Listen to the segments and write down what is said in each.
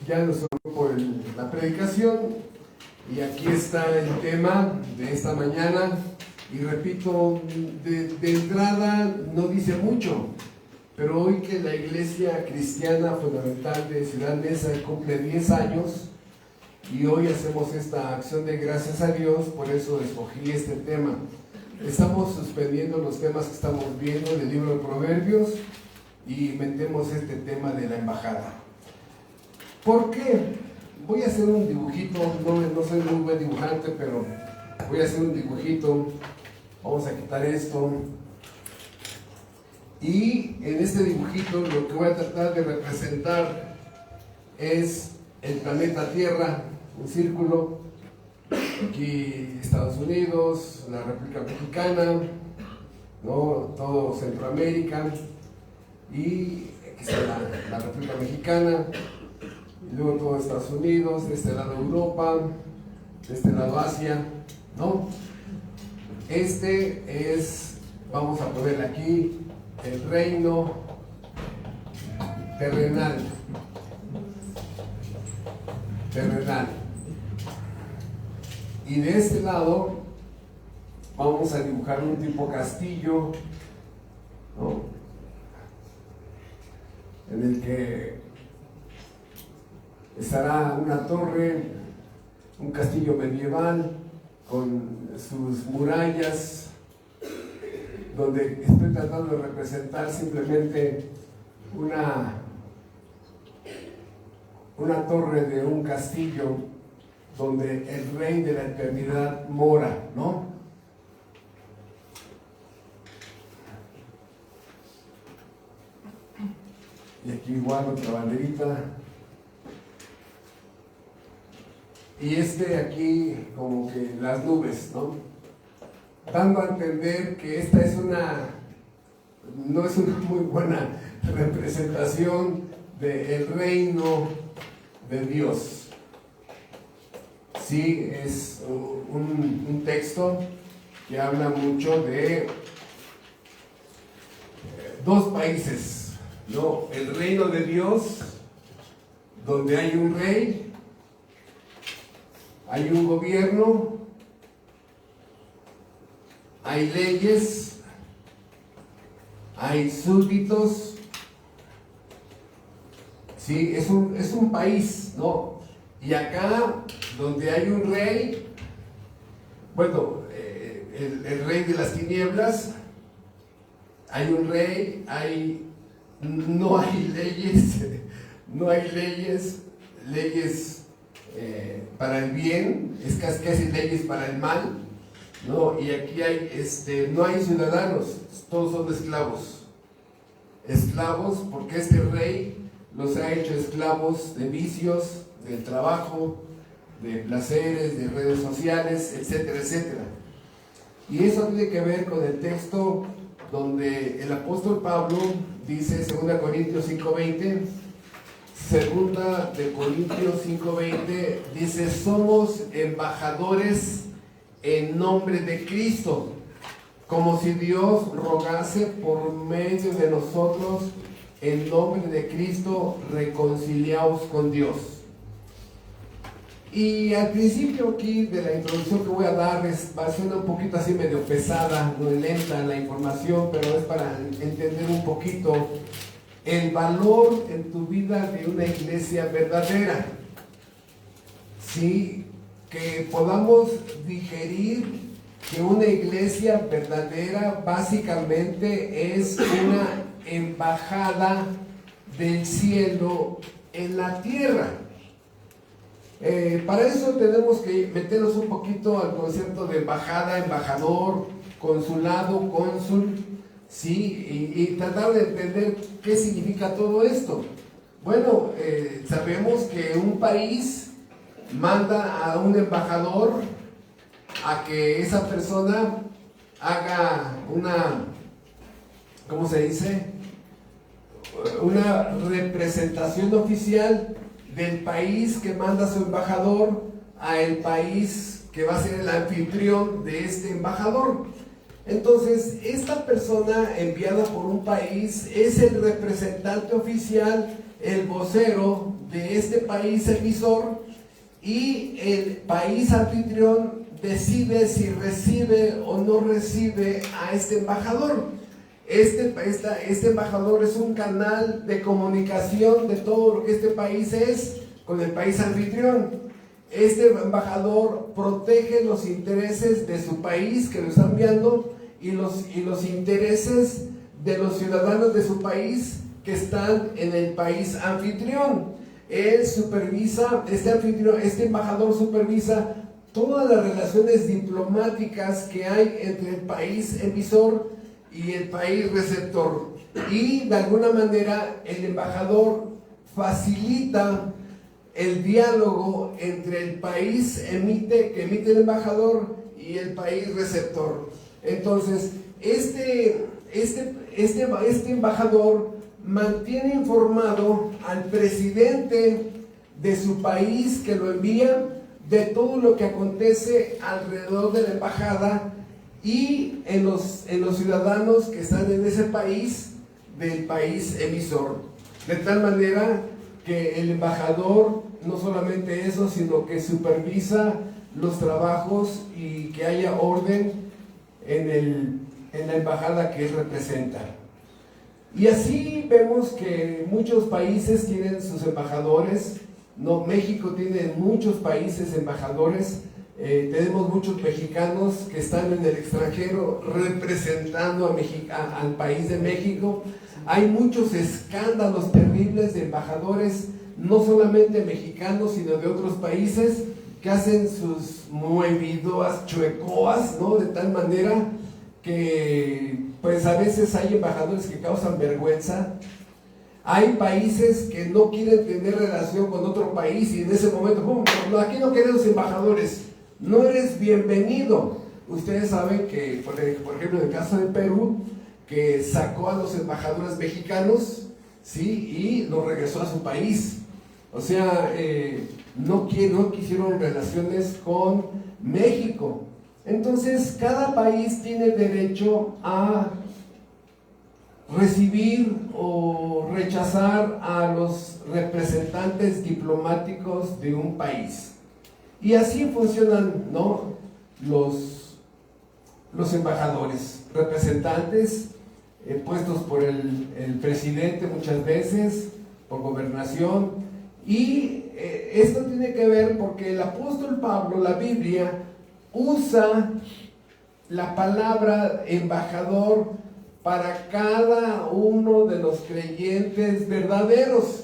Ya nos por la predicación y aquí está el tema de esta mañana. Y repito, de entrada no dice mucho, pero hoy que la Iglesia Cristiana Fundamental de Ciudad Neza cumple 10 años y hoy hacemos esta acción de gracias a Dios, por eso escogí este tema. Estamos suspendiendo los temas que estamos viendo del libro de Proverbios y metemos este tema de la embajada. ¿Por qué? Voy a hacer un dibujito, no soy muy buen dibujante, pero voy a hacer un dibujito. Vamos a quitar esto. Y en este dibujito lo que voy a tratar de representar es el planeta Tierra, un círculo. Aquí Estados Unidos, la República Mexicana, ¿no? Todo Centroamérica. Y aquí está la República Mexicana. Y luego todo Estados Unidos, de este lado Europa, de este lado Asia, ¿no? Este es, vamos a poner aquí, el reino terrenal. Y de este lado vamos a dibujar un tipo castillo, ¿no? En el que estará una torre, un castillo medieval con sus murallas, donde estoy tratando de representar simplemente una torre de un castillo donde el rey de la eternidad mora, ¿no? Y aquí igual otra banderita. Y aquí como que las nubes, ¿no? Dando a entender que esta no es una muy buena representación del reino de Dios. Sí, es un texto que habla mucho de dos países, ¿no? El reino de Dios, donde hay un rey, hay un gobierno, hay leyes, hay súbditos. Sí, es un país, ¿no? Y acá, donde hay un rey, bueno, el rey de las tinieblas, hay un rey, no hay leyes para el bien, es casi leyes para el mal, ¿no? Y aquí no hay ciudadanos, todos son esclavos, porque este rey los ha hecho esclavos de vicios, del trabajo, de placeres, de redes sociales, etcétera, etcétera. Y eso tiene que ver con el texto donde el apóstol Pablo dice, 2 Corintios 5:20, 2 Corintios 5:20, dice: somos embajadores en nombre de Cristo, como si Dios rogase por medio de nosotros, en nombre de Cristo, reconciliaos con Dios. Y al principio aquí de la introducción que voy a dar va a ser un poquito así medio pesada, muy lenta la información, pero es para entender un poquito el valor en tu vida de una iglesia verdadera. Sí, que podamos digerir que una iglesia verdadera básicamente es una embajada del cielo en la tierra. Para eso tenemos que meternos un poquito al concepto de embajada, embajador, consulado, cónsul, ¿sí? Y tratar de entender qué significa todo esto. Bueno, sabemos que un país manda a un embajador a que esa persona haga ¿cómo se dice? Una representación oficial del país que manda a su embajador a el país que va a ser el anfitrión de este embajador. Entonces, esta persona enviada por un país es el representante oficial el vocero de este país emisor, y el país anfitrión decide si recibe o no recibe a este embajador. Este embajador es un canal de comunicación de todo lo que este país es con el país anfitrión. Este embajador protege los intereses de su país que lo está enviando y los intereses de los ciudadanos de su país que están en el país anfitrión. Él supervisa, este embajador supervisa todas las relaciones diplomáticas que hay entre el país emisor y el país receptor. Y de alguna manera el embajador facilita el diálogo entre el país que emite el embajador y el país receptor. Entonces, este embajador mantiene informado al presidente de su país que lo envía de todo lo que acontece alrededor de la embajada y en los ciudadanos que están en ese país, del país emisor. De tal manera que el embajador, no solamente eso, sino que supervisa los trabajos y que haya orden en la embajada que él representa. Y así vemos que muchos países tienen sus embajadores. No, México tiene muchos países embajadores. Tenemos muchos mexicanos que están en el extranjero representando al país de México. Hay muchos escándalos terribles de embajadores, no solamente mexicanos, sino de otros países, que hacen sus movidoas chuecoas, ¿no? De tal manera que pues a veces hay embajadores que causan vergüenza. Hay países que no quieren tener relación con otro país y en ese momento, ¡pum!, no, aquí no queremos embajadores, no eres bienvenido. Ustedes saben que, por ejemplo, en el caso de Perú, que sacó a los embajadores mexicanos, ¿sí?, y los regresó a su país. O sea, no quisieron relaciones con México. Entonces, cada país tiene derecho a recibir o rechazar a los representantes diplomáticos de un país. Y así funcionan, ¿no?, los embajadores, representantes puestos por el presidente muchas veces, por gobernación. Y esto tiene que ver porque el apóstol Pablo, la Biblia, usa la palabra embajador para cada uno de los creyentes verdaderos.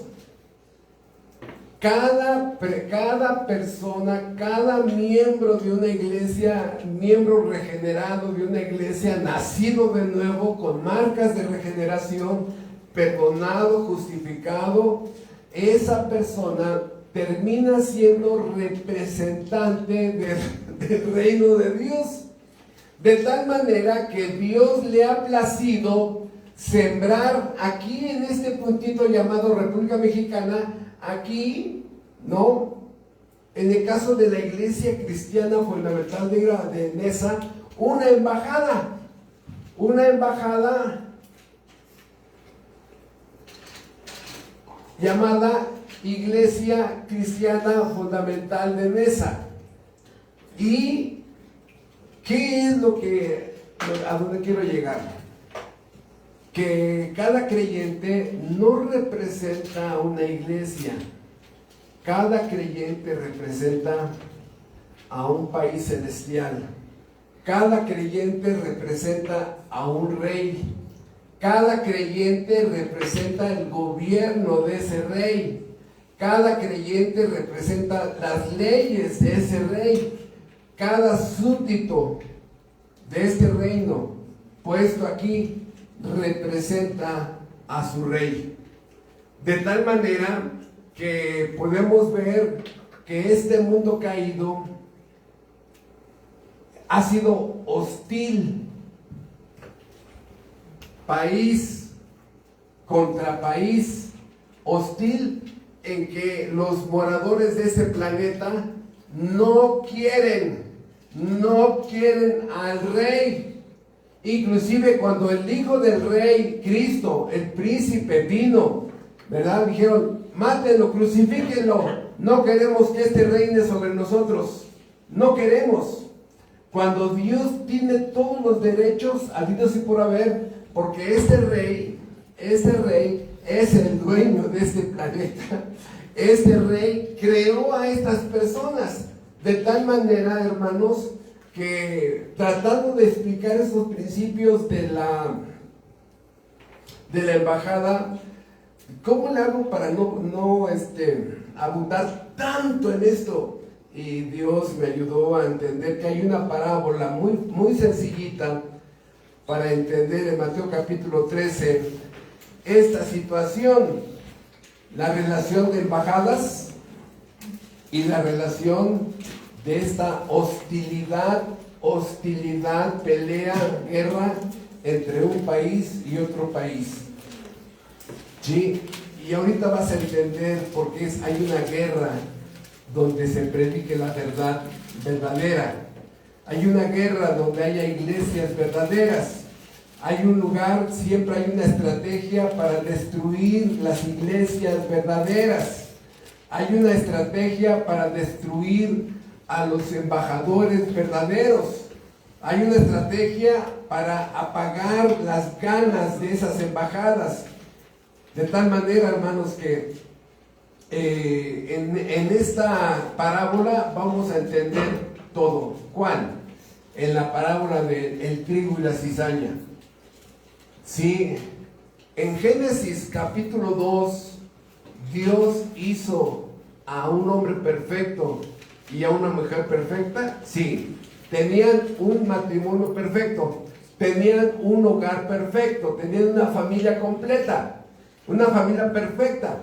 Cada persona, cada miembro de una iglesia, miembro regenerado de una iglesia, nacido de nuevo, con marcas de regeneración, perdonado, justificado, esa persona termina siendo representante del reino de Dios. De tal manera que Dios le ha placido sembrar aquí en este puntito llamado República Mexicana, aquí, ¿no?, en el caso de la Iglesia Cristiana Fundamental de Nesa, una embajada llamada Iglesia Cristiana Fundamental de Nesa. ¿Y qué es a dónde quiero llegar? Que cada creyente no representa a una iglesia. Cada creyente representa a un país celestial. Cada creyente representa a un rey. Cada creyente representa el gobierno de ese rey. Cada creyente representa las leyes de ese rey. Cada súbdito de este reino puesto aquí representa a su rey. De tal manera que podemos ver que este mundo caído ha sido hostil, país contra país, hostil en que los moradores de ese planeta no quieren al rey. Inclusive cuando el hijo del rey, Cristo, el príncipe, vino ¿verdad? Dijeron, mátenlo, crucifíquenlo, no queremos que este reine sobre nosotros, no queremos. Cuando Dios tiene todos los derechos, habidos y por haber, porque este rey es el dueño de este planeta. Este rey creó a estas personas de tal manera, hermanos, que tratando de explicar esos principios de la embajada, ¿cómo le hago para no abundar tanto en esto? Y Dios me ayudó a entender que hay una parábola muy, muy sencillita para entender en Mateo capítulo 13 esta situación, la relación de embajadas y la relación de esta hostilidad, pelea, guerra entre un país y otro país. Sí, y ahorita vas a entender por qué hay una guerra donde se predique la verdad verdadera. Hay una guerra donde haya iglesias verdaderas. Hay un lugar, siempre hay una estrategia para destruir las iglesias verdaderas. Hay una estrategia para destruir a los embajadores verdaderos. Hay una estrategia para apagar las ganas de esas embajadas. De tal manera, hermanos, que en esta parábola vamos a entender todo. ¿Cuál? En la parábola del trigo y la cizaña. Sí, en Génesis capítulo 2, Dios hizo a un hombre perfecto y a una mujer perfecta. Sí, tenían un matrimonio perfecto, tenían un hogar perfecto, tenían una familia completa, una familia perfecta.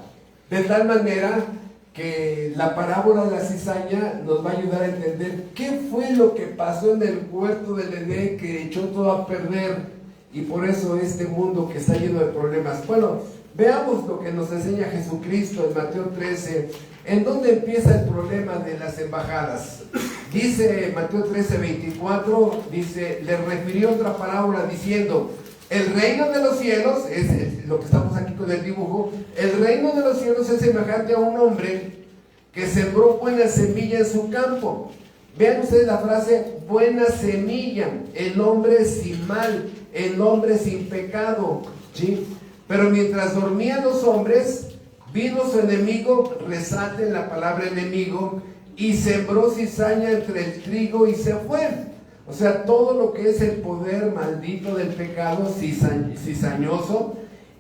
De tal manera que la parábola de la cizaña nos va a ayudar a entender qué fue lo que pasó en el huerto del Edén que echó todo a perder. Y por eso este mundo que está lleno de problemas. Bueno, veamos lo que nos enseña Jesucristo en Mateo 13. ¿En dónde empieza el problema de las embajadas? Dice Mateo 13, 24, dice, le refirió otra parábola diciendo, el reino de los cielos, es lo que estamos aquí con el dibujo, el reino de los cielos es semejante a un hombre que sembró buena semilla en su campo. Vean ustedes la frase, buena semilla, el hombre sin mal, el hombre sin pecado, ¿sí? Pero mientras dormían los hombres, vino su enemigo, resalten la palabra enemigo, y sembró cizaña entre el trigo y se fue. O sea, todo lo que es el poder maldito del pecado cizañoso,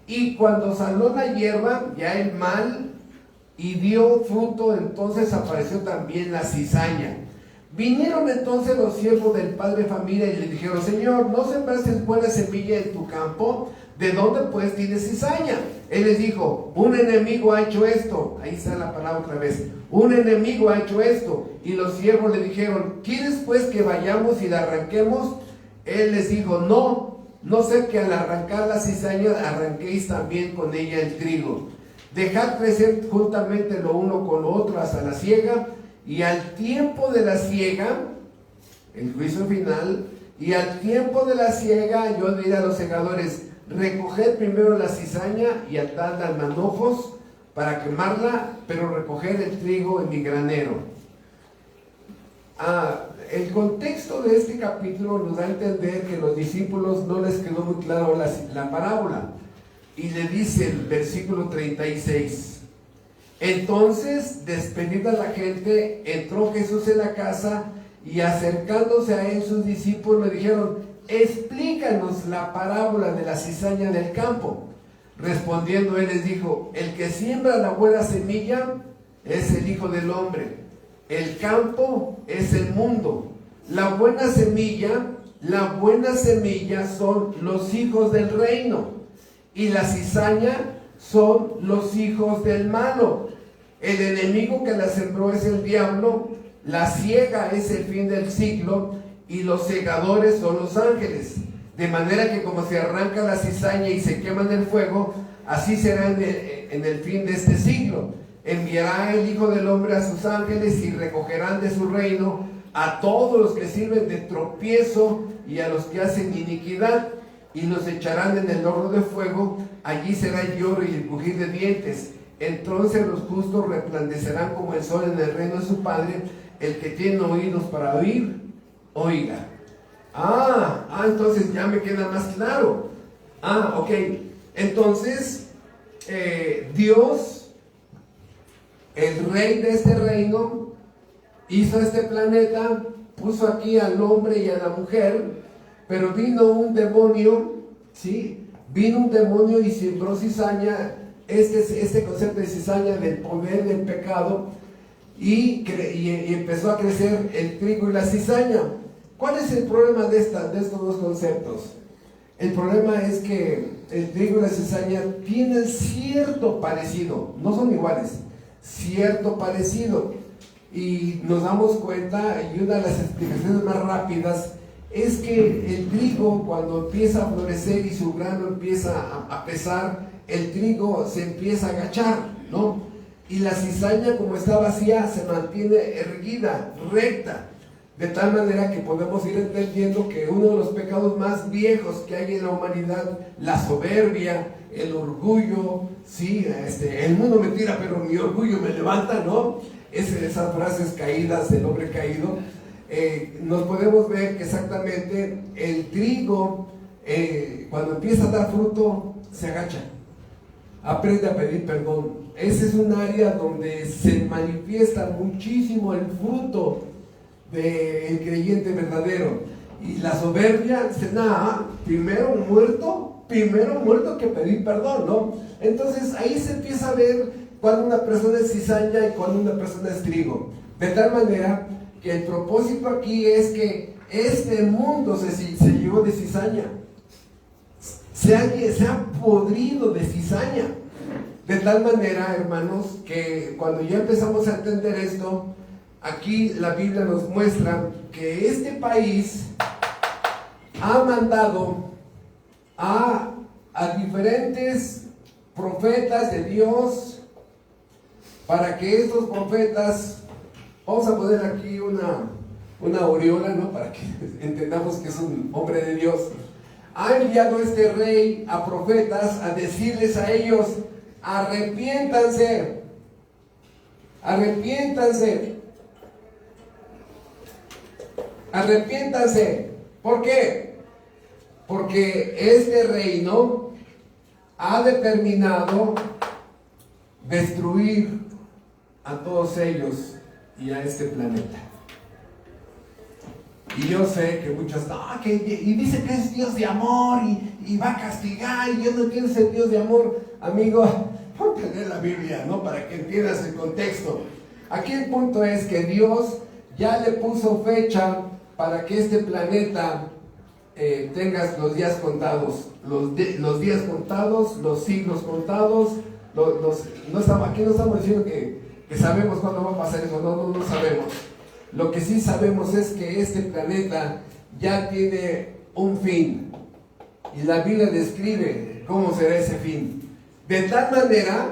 y cuando salió la hierba, ya el mal, y dio fruto, entonces apareció también la cizaña. Vinieron entonces los siervos del padre de familia y le dijeron, Señor, ¿no sembraste buena semilla en tu campo? ¿De dónde pues tienes cizaña? Él les dijo, un enemigo ha hecho esto. Ahí está la palabra otra vez. Un enemigo ha hecho esto. Y los siervos le dijeron, ¿quieres pues que vayamos y la arranquemos? Él les dijo, no sé que al arrancar la cizaña arranquéis también con ella el trigo. Dejad crecer juntamente lo uno con lo otro hasta la siega. Y al tiempo de la siega, el juicio final, y al tiempo de la siega, yo diré a los segadores, recoged primero la cizaña y atadla en manojos para quemarla, pero recoged el trigo en mi granero. El contexto de este capítulo nos da a entender que los discípulos no les quedó muy claro la parábola. Y le dice el versículo 36. Entonces, despedida la gente, entró Jesús en la casa y acercándose a él sus discípulos le dijeron, explícanos la parábola de la cizaña del campo. Respondiendo él les dijo, el que siembra la buena semilla es el Hijo del Hombre. El campo es el mundo. La buena semilla son los hijos del reino. Y la cizaña son los hijos del malo. El enemigo que la sembró es el diablo, la siega es el fin del siglo y los segadores son los ángeles. De manera que como se arranca la cizaña y se quema en el fuego, así será en el fin de este siglo. Enviará el Hijo del Hombre a sus ángeles y recogerán de su reino a todos los que sirven de tropiezo y a los que hacen iniquidad, y los echarán en el horno de fuego, allí será el lloro y el crujir de dientes. Entonces los justos resplandecerán como el sol en el reino de su Padre. El que tiene oídos para oír, oiga. Entonces ya me queda más claro. Ok. Entonces, Dios, el rey de este reino, hizo este planeta, puso aquí al hombre y a la mujer, pero vino un demonio, ¿sí? Vino un demonio y sembró cizaña, este concepto de cizaña del poder del pecado, y empezó a crecer el trigo y la cizaña. ¿Cuál es el problema de estos dos conceptos? El problema es que el trigo y la cizaña tienen cierto parecido, no son iguales, cierto parecido. Y nos damos cuenta, y una de las explicaciones más rápidas es que el trigo, cuando empieza a florecer y su grano empieza a pesar, el trigo se empieza a agachar, ¿no? Y la cizaña, como está vacía, se mantiene erguida, recta. De tal manera que podemos ir entendiendo que uno de los pecados más viejos que hay en la humanidad, la soberbia, el orgullo, sí, el mundo me tira, pero mi orgullo me levanta, ¿no? Esas frases caídas del hombre caído. Nos podemos ver que exactamente el trigo, cuando empieza a dar fruto, se agacha, aprende a pedir perdón. Ese es un área donde se manifiesta muchísimo el fruto del creyente verdadero. Y la soberbia dice, primero muerto que pedir perdón, ¿no? Entonces ahí se empieza a ver cuando una persona es cizaña y cuando una persona es trigo. De tal manera que el propósito aquí es que este mundo se llevó de cizaña, se ha podrido de cizaña. De tal manera, hermanos, que cuando ya empezamos a entender esto, aquí la Biblia nos muestra que este país ha mandado a diferentes profetas de Dios para que estos profetas, vamos a poner aquí una aureola, ¿no? Para que entendamos que es un hombre de Dios. Ha enviado este rey a profetas a decirles a ellos: arrepiéntanse, arrepiéntanse, arrepiéntanse. ¿Por qué? Porque este reino ha determinado destruir a todos ellos y a este planeta. Y yo sé que muchos, y dice que es Dios de amor y va a castigar, y yo no quiero ser Dios de amor. Amigo, ponte a leer la Biblia, ¿no? Para que entiendas el contexto. Aquí el punto es que Dios ya le puso fecha para que este planeta tengas los días contados, los días contados, los siglos contados. Aquí no estamos diciendo que sabemos cuándo va a pasar eso, no sabemos. Lo que sí sabemos es que este planeta ya tiene un fin, y la Biblia describe cómo será ese fin. De tal manera,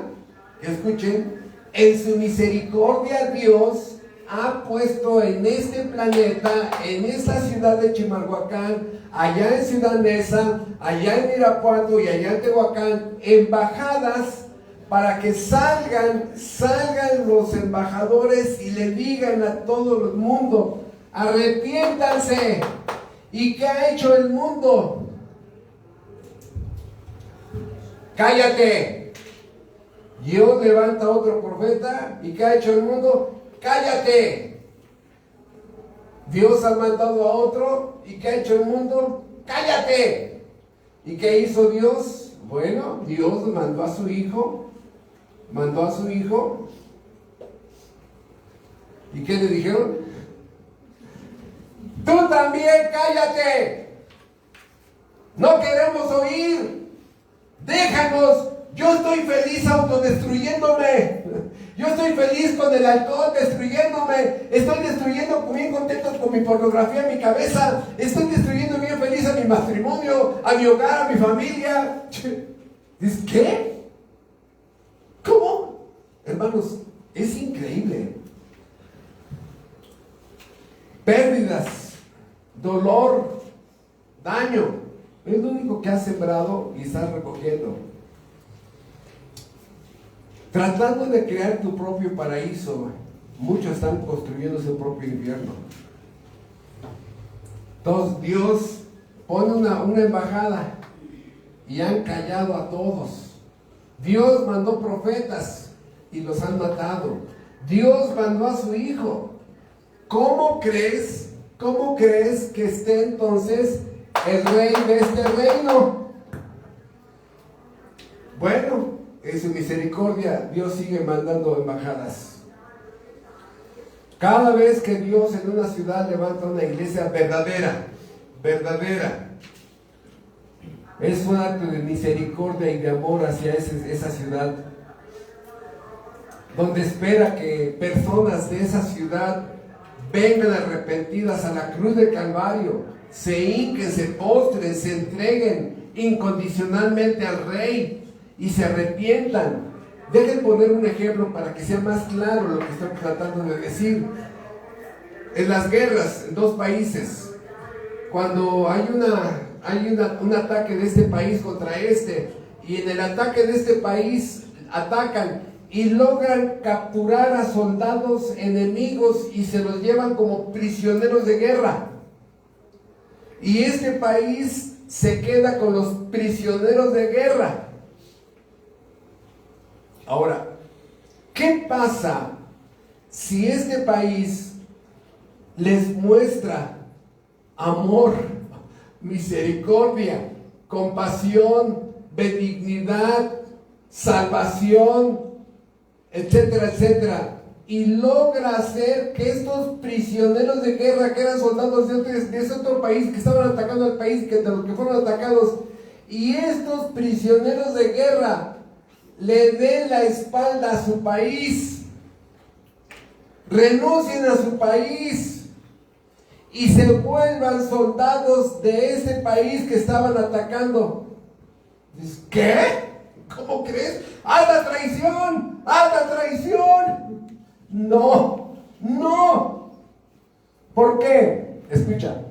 que escuchen, en su misericordia Dios ha puesto en este planeta, en esta ciudad de Chimalhuacán, allá en Ciudad Neza, allá en Irapuato y allá en Tehuacán, embajadas para que salgan los embajadores y le digan a todo el mundo: arrepiéntanse. ¿Y qué ha hecho el mundo? Cállate. Dios levanta otro profeta, ¿y qué ha hecho el mundo? Cállate. Dios ha mandado a otro, ¿y qué ha hecho el mundo? Cállate. ¿Y qué hizo Dios? Bueno, Dios mandó a su hijo. ¿Y qué le dijeron? Tú también cállate. No queremos oír. Déjanos. Yo estoy feliz autodestruyéndome. Yo estoy feliz con el alcohol destruyéndome. Estoy destruyendo bien contento con mi pornografía en mi cabeza. Estoy destruyendo bien feliz a mi matrimonio, a mi hogar, a mi familia. ¿Dices qué? ¿Cómo? Hermanos, es increíble. Pérdidas, dolor, daño. Es lo único que has sembrado y estás recogiendo. Tratando de crear tu propio paraíso, muchos están construyendo su propio infierno. Entonces Dios pone una embajada y han callado a todos. Dios mandó profetas y los han matado. Dios mandó a su hijo. ¿Cómo crees que esté entonces el rey de este reino? Bueno, en su misericordia Dios sigue mandando embajadas. Cada vez que Dios en una ciudad levanta una iglesia verdadera, es un acto de misericordia y de amor hacia esa ciudad, donde espera que personas de esa ciudad vengan arrepentidas a la cruz del Calvario, se hinquen, se postren, se entreguen incondicionalmente al Rey y se arrepientan. Dejen poner un ejemplo para que sea más claro lo que estoy tratando de decir. En las guerras en dos países, cuando hay un ataque de este país contra este, y en el ataque de este país atacan y logran capturar a soldados enemigos y se los llevan como prisioneros de guerra, y este país se queda con los prisioneros de guerra. Ahora, ¿qué pasa si este país les muestra amor, misericordia, compasión, benignidad, salvación, etcétera, etcétera, y logra hacer que estos prisioneros de guerra, que eran soldados de ese otro país, que estaban atacando al país de los que fueron atacados, y estos prisioneros de guerra le den la espalda a su país, renuncien a su país y se vuelvan soldados de ese país que estaban atacando? ¿Qué? ¿Cómo crees? ¡Haz la traición! ¡Haz la traición! No, no. ¿Por qué? Escucha.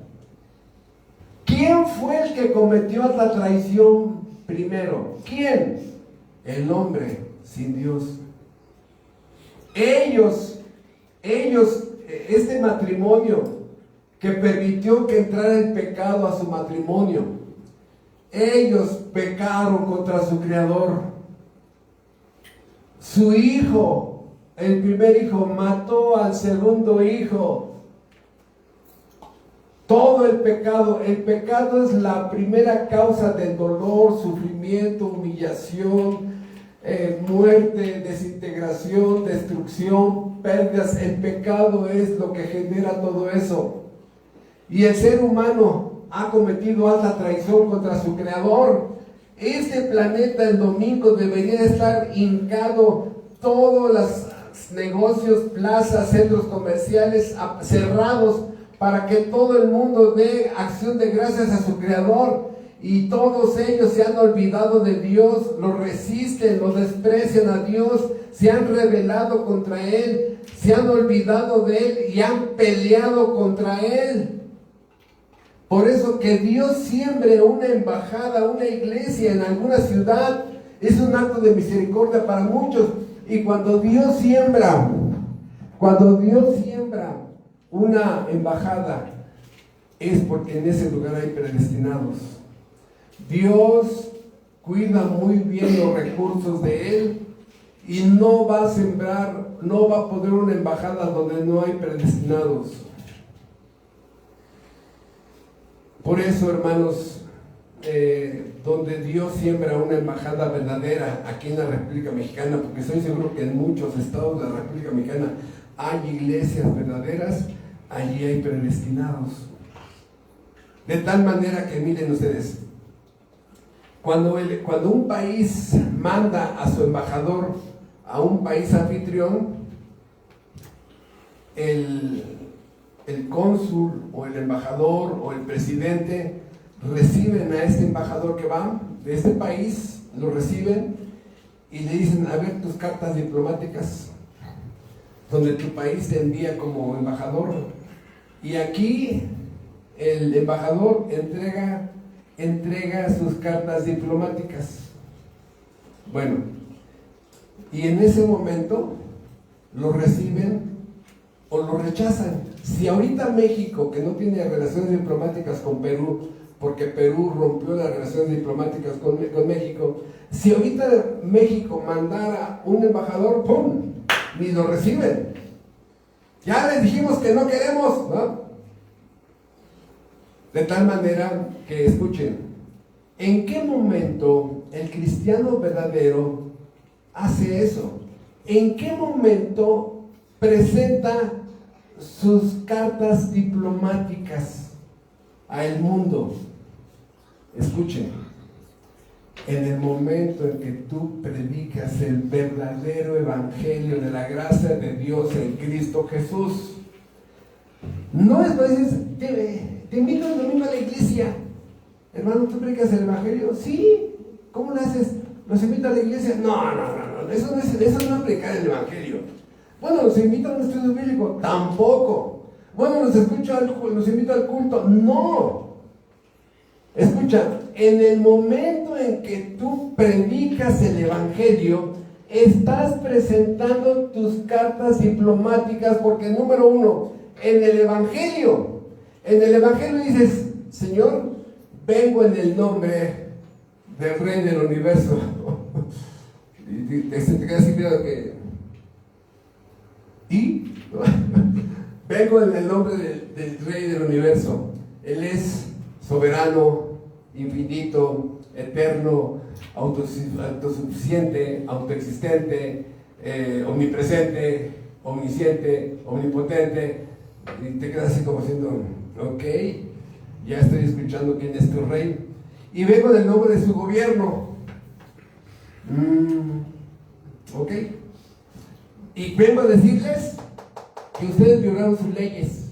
¿Quién fue el que cometió la traición primero? ¿Quién? El hombre sin Dios. Ellos, este matrimonio que permitió que entrara el pecado a su matrimonio, ellos pecaron contra su Creador. Su hijo, el primer hijo, mató al segundo hijo. Todo el pecado es la primera causa del dolor, sufrimiento, humillación, muerte, desintegración, destrucción, pérdidas. El pecado es lo que genera todo eso. Y el ser humano ha cometido alta traición contra su Creador. Este planeta el domingo debería estar hincado, todos los negocios, plazas, centros comerciales cerrados, para que todo el mundo dé acción de gracias a su Creador. Y todos ellos se han olvidado de Dios, lo resisten, lo desprecian a Dios, se han rebelado contra Él, se han olvidado de Él y han peleado contra Él. Por eso que Dios siembre una embajada, una iglesia en alguna ciudad, es un acto de misericordia para muchos. Y cuando Dios siembra una embajada, es porque en ese lugar hay predestinados. Dios cuida muy bien los recursos de Él y no va a sembrar, no va a poner una embajada donde no hay predestinados. Por eso, hermanos, donde Dios siembra una embajada verdadera aquí en la República Mexicana, porque estoy seguro que en muchos estados de la República Mexicana hay iglesias verdaderas, allí hay predestinados. De tal manera que, miren ustedes, cuando un país manda a su embajador a un país anfitrión, el cónsul o el embajador o el presidente reciben a este embajador que va de este país, lo reciben y le dicen: a ver tus cartas diplomáticas donde tu país te envía como embajador. Y aquí el embajador entrega entrega sus cartas diplomáticas. Bueno, y en ese momento lo reciben o lo rechazan. Si ahorita México, que no tiene relaciones diplomáticas con Perú, porque Perú rompió las relaciones diplomáticas con México, si ahorita México mandara un embajador, ¡pum!, ni lo reciben. Ya les dijimos que no queremos, ¿no? De tal manera que, escuchen, ¿en qué momento el cristiano verdadero hace eso? ¿En qué momento presenta sus cartas diplomáticas al mundo? Escuchen, en el momento en que tú predicas el verdadero evangelio de la gracia de Dios en Cristo Jesús. No es para decir, te invito el domingo a la iglesia. Hermano, ¿tú predicas el evangelio? Sí. ¿Cómo lo haces? ¿Los invito a la iglesia? No. Eso no es predicar el evangelio. Bueno, ¿los invito a un estudio bíblico? Tampoco. Bueno, ¿los invito al culto? No. Escucha, en el momento en que tú predicas el evangelio, estás presentando tus cartas diplomáticas, porque número uno, en el evangelio dices, Señor, vengo en el nombre del Rey del Universo. Y te quedas así, mira que... ¿Y? Vengo en el nombre del Rey del Universo. Él es soberano, infinito, eterno, autosuficiente, autoexistente, omnipresente, omnisciente, omnipotente. Y te quedas así como diciendo, ok, ya estoy escuchando quién es tu rey. Y vengo en el nombre de su gobierno. Ok. Y vengo a decirles que ustedes violaron sus leyes.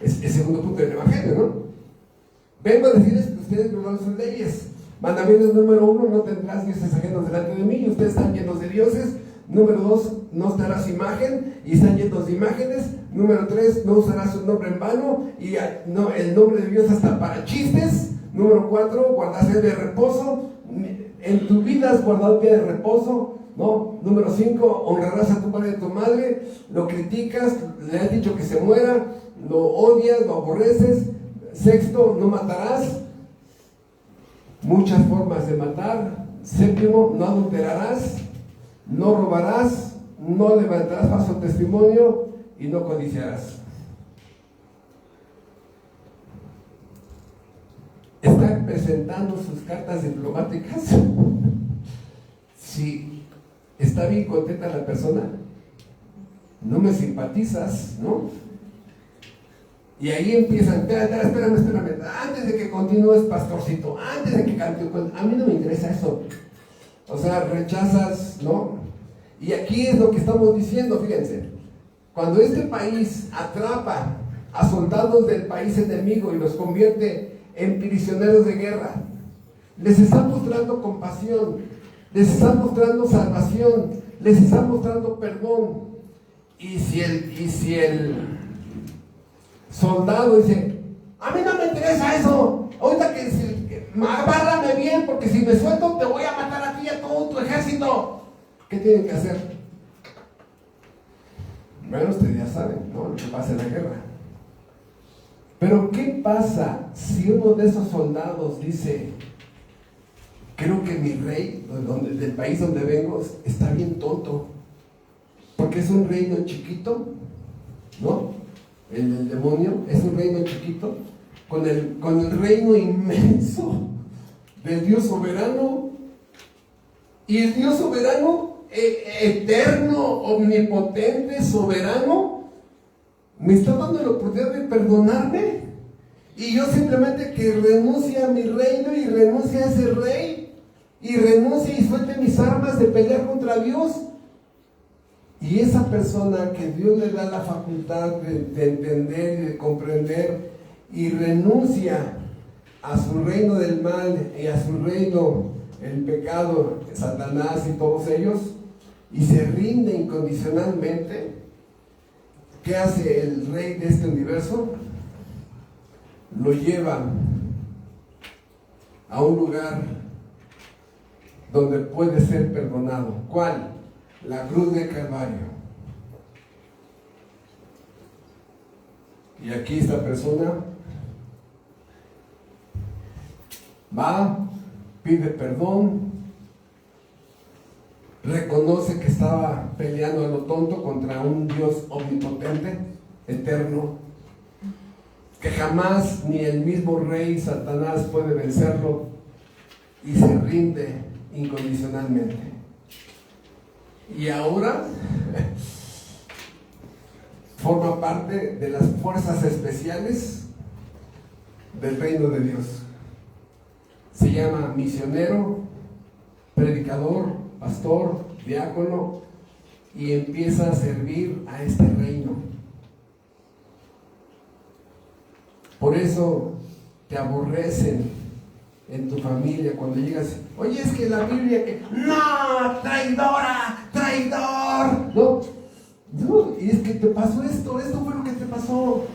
Es el segundo punto del evangelio, ¿no? Vengo a decirles que ustedes violaron sus leyes. Mandamientos número 1, no tendrás dioses ajenos delante de mí, y ustedes están llenos de dioses. Número 2, no estarás imagen, y están llenos de imágenes. Número 3, no usarás su nombre en vano, y no, el nombre de Dios hasta para chistes. Número 4, guardarás el día de reposo. En tu vida has guardado el día de reposo, ¿no? Número 5, honrarás a tu padre y a tu madre. Lo criticas, le has dicho que se muera, lo odias, lo aborreces. Sexto, no matarás. Muchas formas de matar. Séptimo, no adulterarás, no robarás, no levantarás falso testimonio y no codiciarás. ¿Están presentando sus cartas diplomáticas? Si está bien contenta la persona, no me simpatizas, ¿no? Y ahí empiezan, espérame, antes de que continúes, pastorcito, antes de que cante, a mí no me interesa eso. O sea, rechazas, ¿no? Y aquí es lo que estamos diciendo, fíjense. Cuando este país atrapa a soldados del país enemigo y los convierte en prisioneros de guerra, les está mostrando compasión, les está mostrando salvación, les está mostrando perdón. Y si el soldado dice, a mí no me interesa eso, ahorita que agárrame bien, porque si me suelto te voy a matar a ti y a todo tu ejército. ¿Qué tienen que hacer? Bueno, ustedes ya saben, ¿no?, lo que pasa en la guerra. Pero ¿qué pasa si uno de esos soldados dice, creo que mi rey del país donde vengo está bien tonto, porque es un reino chiquito, ¿no? El demonio es un reino chiquito con el reino inmenso del Dios soberano, y el Dios soberano, eterno, omnipotente, soberano, me está dando la oportunidad de perdonarme, y yo simplemente que renuncie a mi reino y renuncie a ese rey y renuncie y suelte mis armas de pelear contra Dios. Y esa persona que Dios le da la facultad de entender y de comprender, y renuncia a su reino del mal y a su reino, el pecado, Satanás y todos ellos, y se rinde incondicionalmente, ¿qué hace el rey de este universo? Lo lleva a un lugar donde puede ser perdonado. ¿Cuál? La cruz de Calvario. Y aquí esta persona va, pide perdón, reconoce que estaba peleando a lo tonto contra un Dios omnipotente, eterno, que jamás ni el mismo rey Satanás puede vencerlo, y se rinde incondicionalmente. Y ahora forma parte de las fuerzas especiales del reino de Dios. Se llama misionero, predicador, pastor, diácono, y empieza a servir a este reino. Por eso te aborrecen en tu familia cuando llegas. Oye, es que la Biblia que... ¡No! ¡Traidora! ¡Traidor! No, y es que te pasó esto fue lo que te pasó.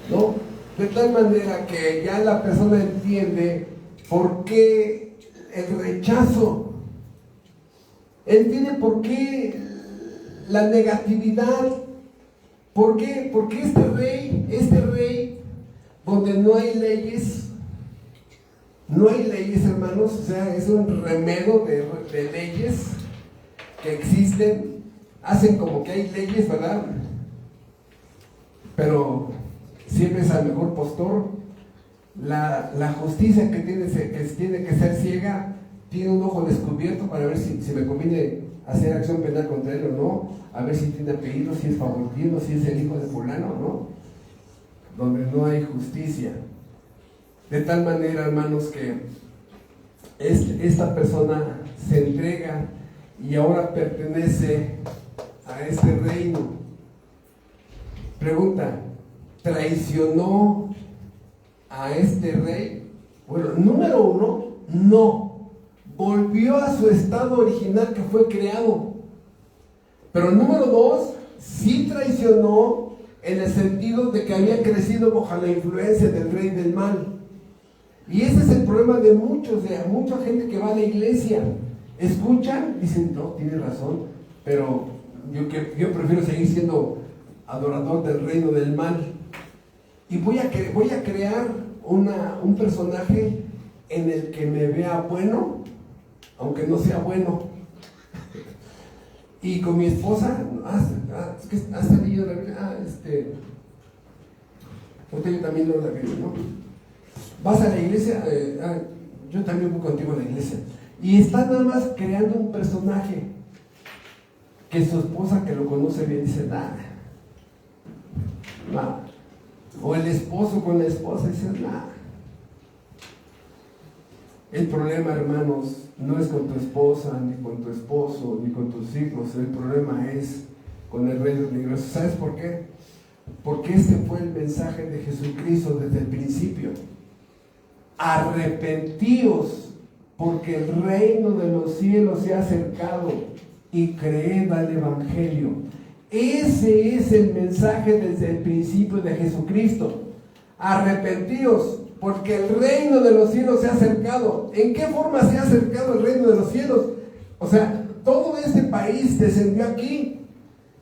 ¿No? De tal manera que ya la persona entiende por qué el rechazo. Entiende por qué la negatividad. ¿Por qué? Porque este rey, donde no hay leyes, hermanos, o sea, es un remedo de leyes que existen, hacen como que hay leyes, ¿verdad? Pero siempre es al mejor postor. La justicia que tiene que ser ciega, tiene un ojo descubierto para ver si me conviene hacer acción penal contra él o no, a ver si tiene apellido, si es favoritismo, si es el hijo de fulano o no. Donde no hay justicia. De tal manera, hermanos, que esta persona se entrega y ahora pertenece a este reino. Pregunta: ¿traicionó a este rey? Bueno, número uno, no. Volvió a su estado original que fue creado. Pero número dos, sí traicionó en el sentido de que había crecido bajo la influencia del rey del mal. Y ese es el problema de mucha gente que va a la iglesia. Escuchan, dicen, no, tiene razón, pero yo prefiero seguir siendo adorador del reino del mal. Y voy a crear un personaje en el que me vea bueno, aunque no sea bueno. Y con mi esposa, es que has leído la Biblia, usted yo también leo la Biblia, ¿no? Vas a la iglesia, yo también voy contigo a la iglesia. Y está nada más creando un personaje que su esposa, que lo conoce bien, dice, nada. O el esposo con la esposa dice, nada. El problema, hermanos, no es con tu esposa, ni con tu esposo, ni con tus hijos. El problema es con el reino de Dios. ¿Sabes por qué? Porque este fue el mensaje de Jesucristo desde el principio. Arrepentíos, porque el reino de los cielos se ha acercado, y creed al Evangelio. Ese es el mensaje desde el principio de Jesucristo. Arrepentíos, porque el reino de los cielos se ha acercado. ¿En qué forma se ha acercado el reino de los cielos? O sea, todo este país descendió aquí.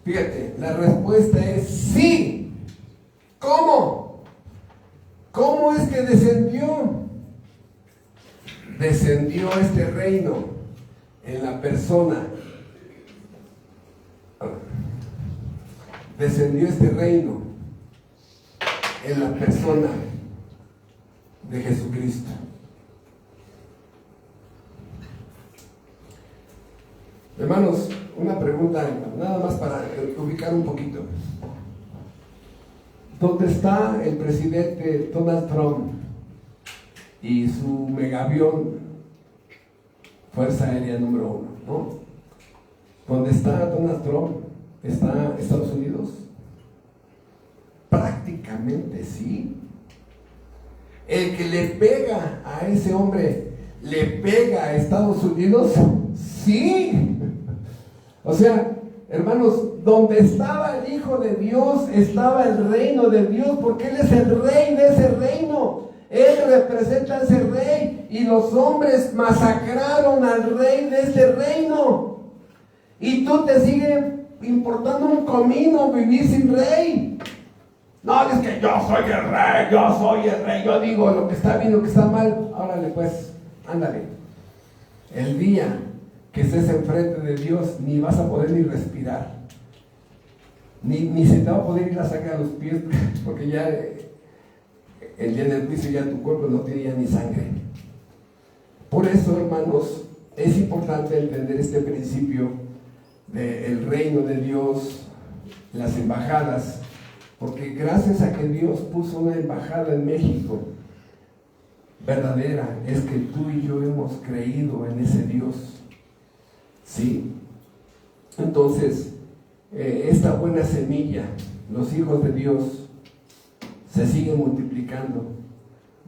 Fíjate, la respuesta es sí. ¿Cómo? ¿Cómo es que descendió? Descendió este reino en la persona. Descendió este reino en la persona de Jesucristo. Hermanos, una pregunta nada más para ubicar un poquito. ¿Dónde está el presidente Donald Trump y su megavión, Fuerza Aérea número 1, ¿no? ¿Dónde está Donald Trump? ¿Está Estados Unidos? Prácticamente sí. El que le pega a ese hombre, ¿le pega a Estados Unidos? Sí. O sea, hermanos, donde estaba el Hijo de Dios, estaba el reino de Dios, porque Él es el rey de ese reino. Él representa a ese rey. y los hombres masacraron al rey de este reino. Y tú te sigue importando un comino vivir sin rey. No, es que yo soy el rey, yo soy el rey, yo digo lo que está bien, lo que está mal. Órale pues, ándale. El día que estés enfrente de Dios, ni vas a poder ni respirar. Ni se te va a poder ir la sangre a los pies, porque ya el día del juicio ya tu cuerpo no tiene ya ni sangre. Por eso, hermanos, es importante entender este principio del reino de Dios, las embajadas, porque gracias a que Dios puso una embajada en México verdadera, es que tú y yo hemos creído en ese Dios. ¿Sí? Entonces, esta buena semilla, los hijos de Dios, se siguen multiplicando.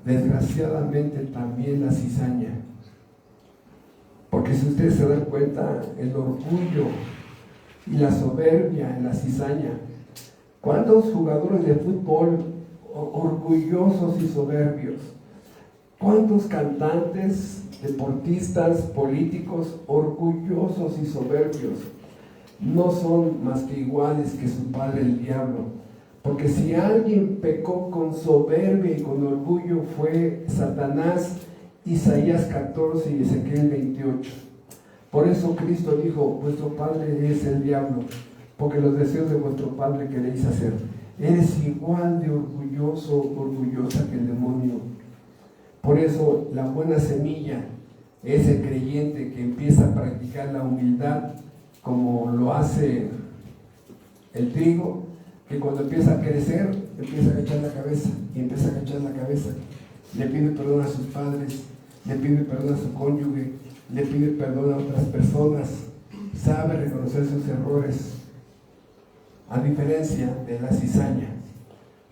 Desgraciadamente también la cizaña. Porque si ustedes se dan cuenta, el orgullo y la soberbia en la cizaña. ¿Cuántos jugadores de fútbol orgullosos y soberbios? ¿Cuántos cantantes, deportistas, políticos orgullosos y soberbios? No son más que iguales que su padre el diablo. Porque si alguien pecó con soberbia y con orgullo fue Satanás, Isaías 14 y Ezequiel 28. Por eso Cristo dijo, vuestro padre es el diablo, porque los deseos de vuestro padre queréis hacer. Eres igual de orgulloso, orgullosa que el demonio. Por eso la buena semilla es el creyente que empieza a practicar la humildad, como lo hace el trigo, que cuando empieza a crecer, empieza a agachar la cabeza, y empieza a agachar la cabeza. Le pide perdón a sus padres, le pide perdón a su cónyuge, le pide perdón a otras personas, sabe reconocer sus errores, a diferencia de la cizaña.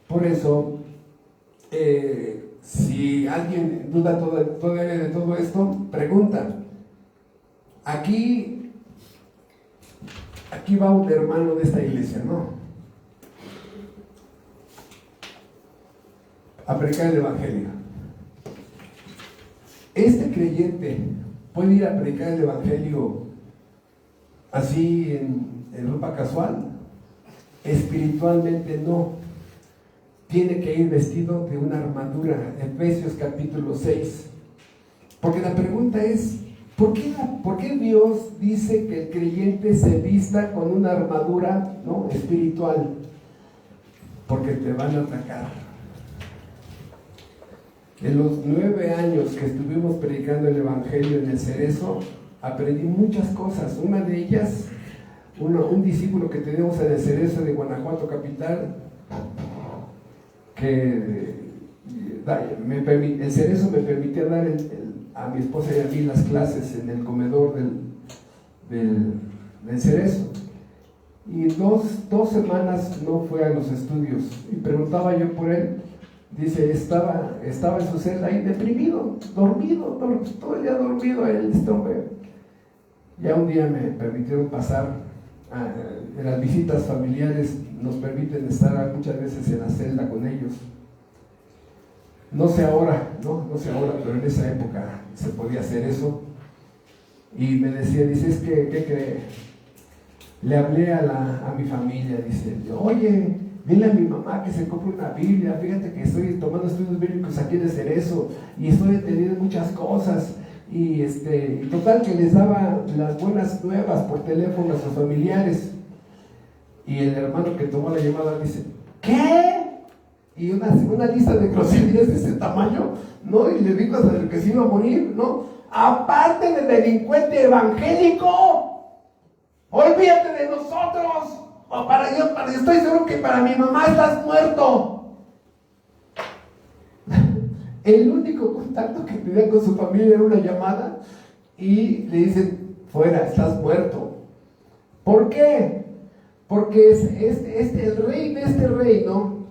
Por eso, si alguien duda todavía de todo esto, pregunta. Aquí va un hermano de esta iglesia, ¿no? A predicar el evangelio. Este creyente puede ir a predicar el evangelio así en ropa casual. Espiritualmente no. Tiene que ir vestido de una armadura. Efesios capítulo 6. Porque la pregunta es, ¿por qué Dios dice que el creyente se vista con una armadura, ¿no?, espiritual? Porque te van a atacar. En los 9 años que estuvimos predicando el evangelio en el Cerezo, aprendí muchas cosas. Una de ellas, un discípulo que tenemos en el Cerezo de Guanajuato capital, que el Cerezo me permitía dar a mi esposa y a mí las clases en el comedor del Cerezo. Y dos semanas no fue a los estudios. Y preguntaba yo por él. Dice, estaba en su celda ahí deprimido, dormido, todo el día dormido este hombre. Ya un día me permitieron pasar, en las visitas familiares nos permiten estar muchas veces en la celda con ellos. No sé ahora, pero en esa época se podía hacer eso. Y me decía, dice, es que, ¿qué cree? Le hablé a mi familia, dice, oye, dile a mi mamá que se compre una Biblia, fíjate que estoy tomando estudios bíblicos aquí en el Cerezo y estoy entendiendo muchas cosas. Y total que les daba las buenas nuevas por teléfono a sus familiares. Y el hermano que tomó la llamada dice, ¿qué? Y una lista de groserías de ese tamaño, ¿no? Y le dijo hasta que se iba a morir, ¿no? Aparte de delincuente evangélico, olvídate de nosotros. Estoy seguro que para mi mamá estás muerto. El único contacto que tenía con su familia era una llamada y le dicen, fuera, estás muerto. ¿Por qué? Porque el rey de este reino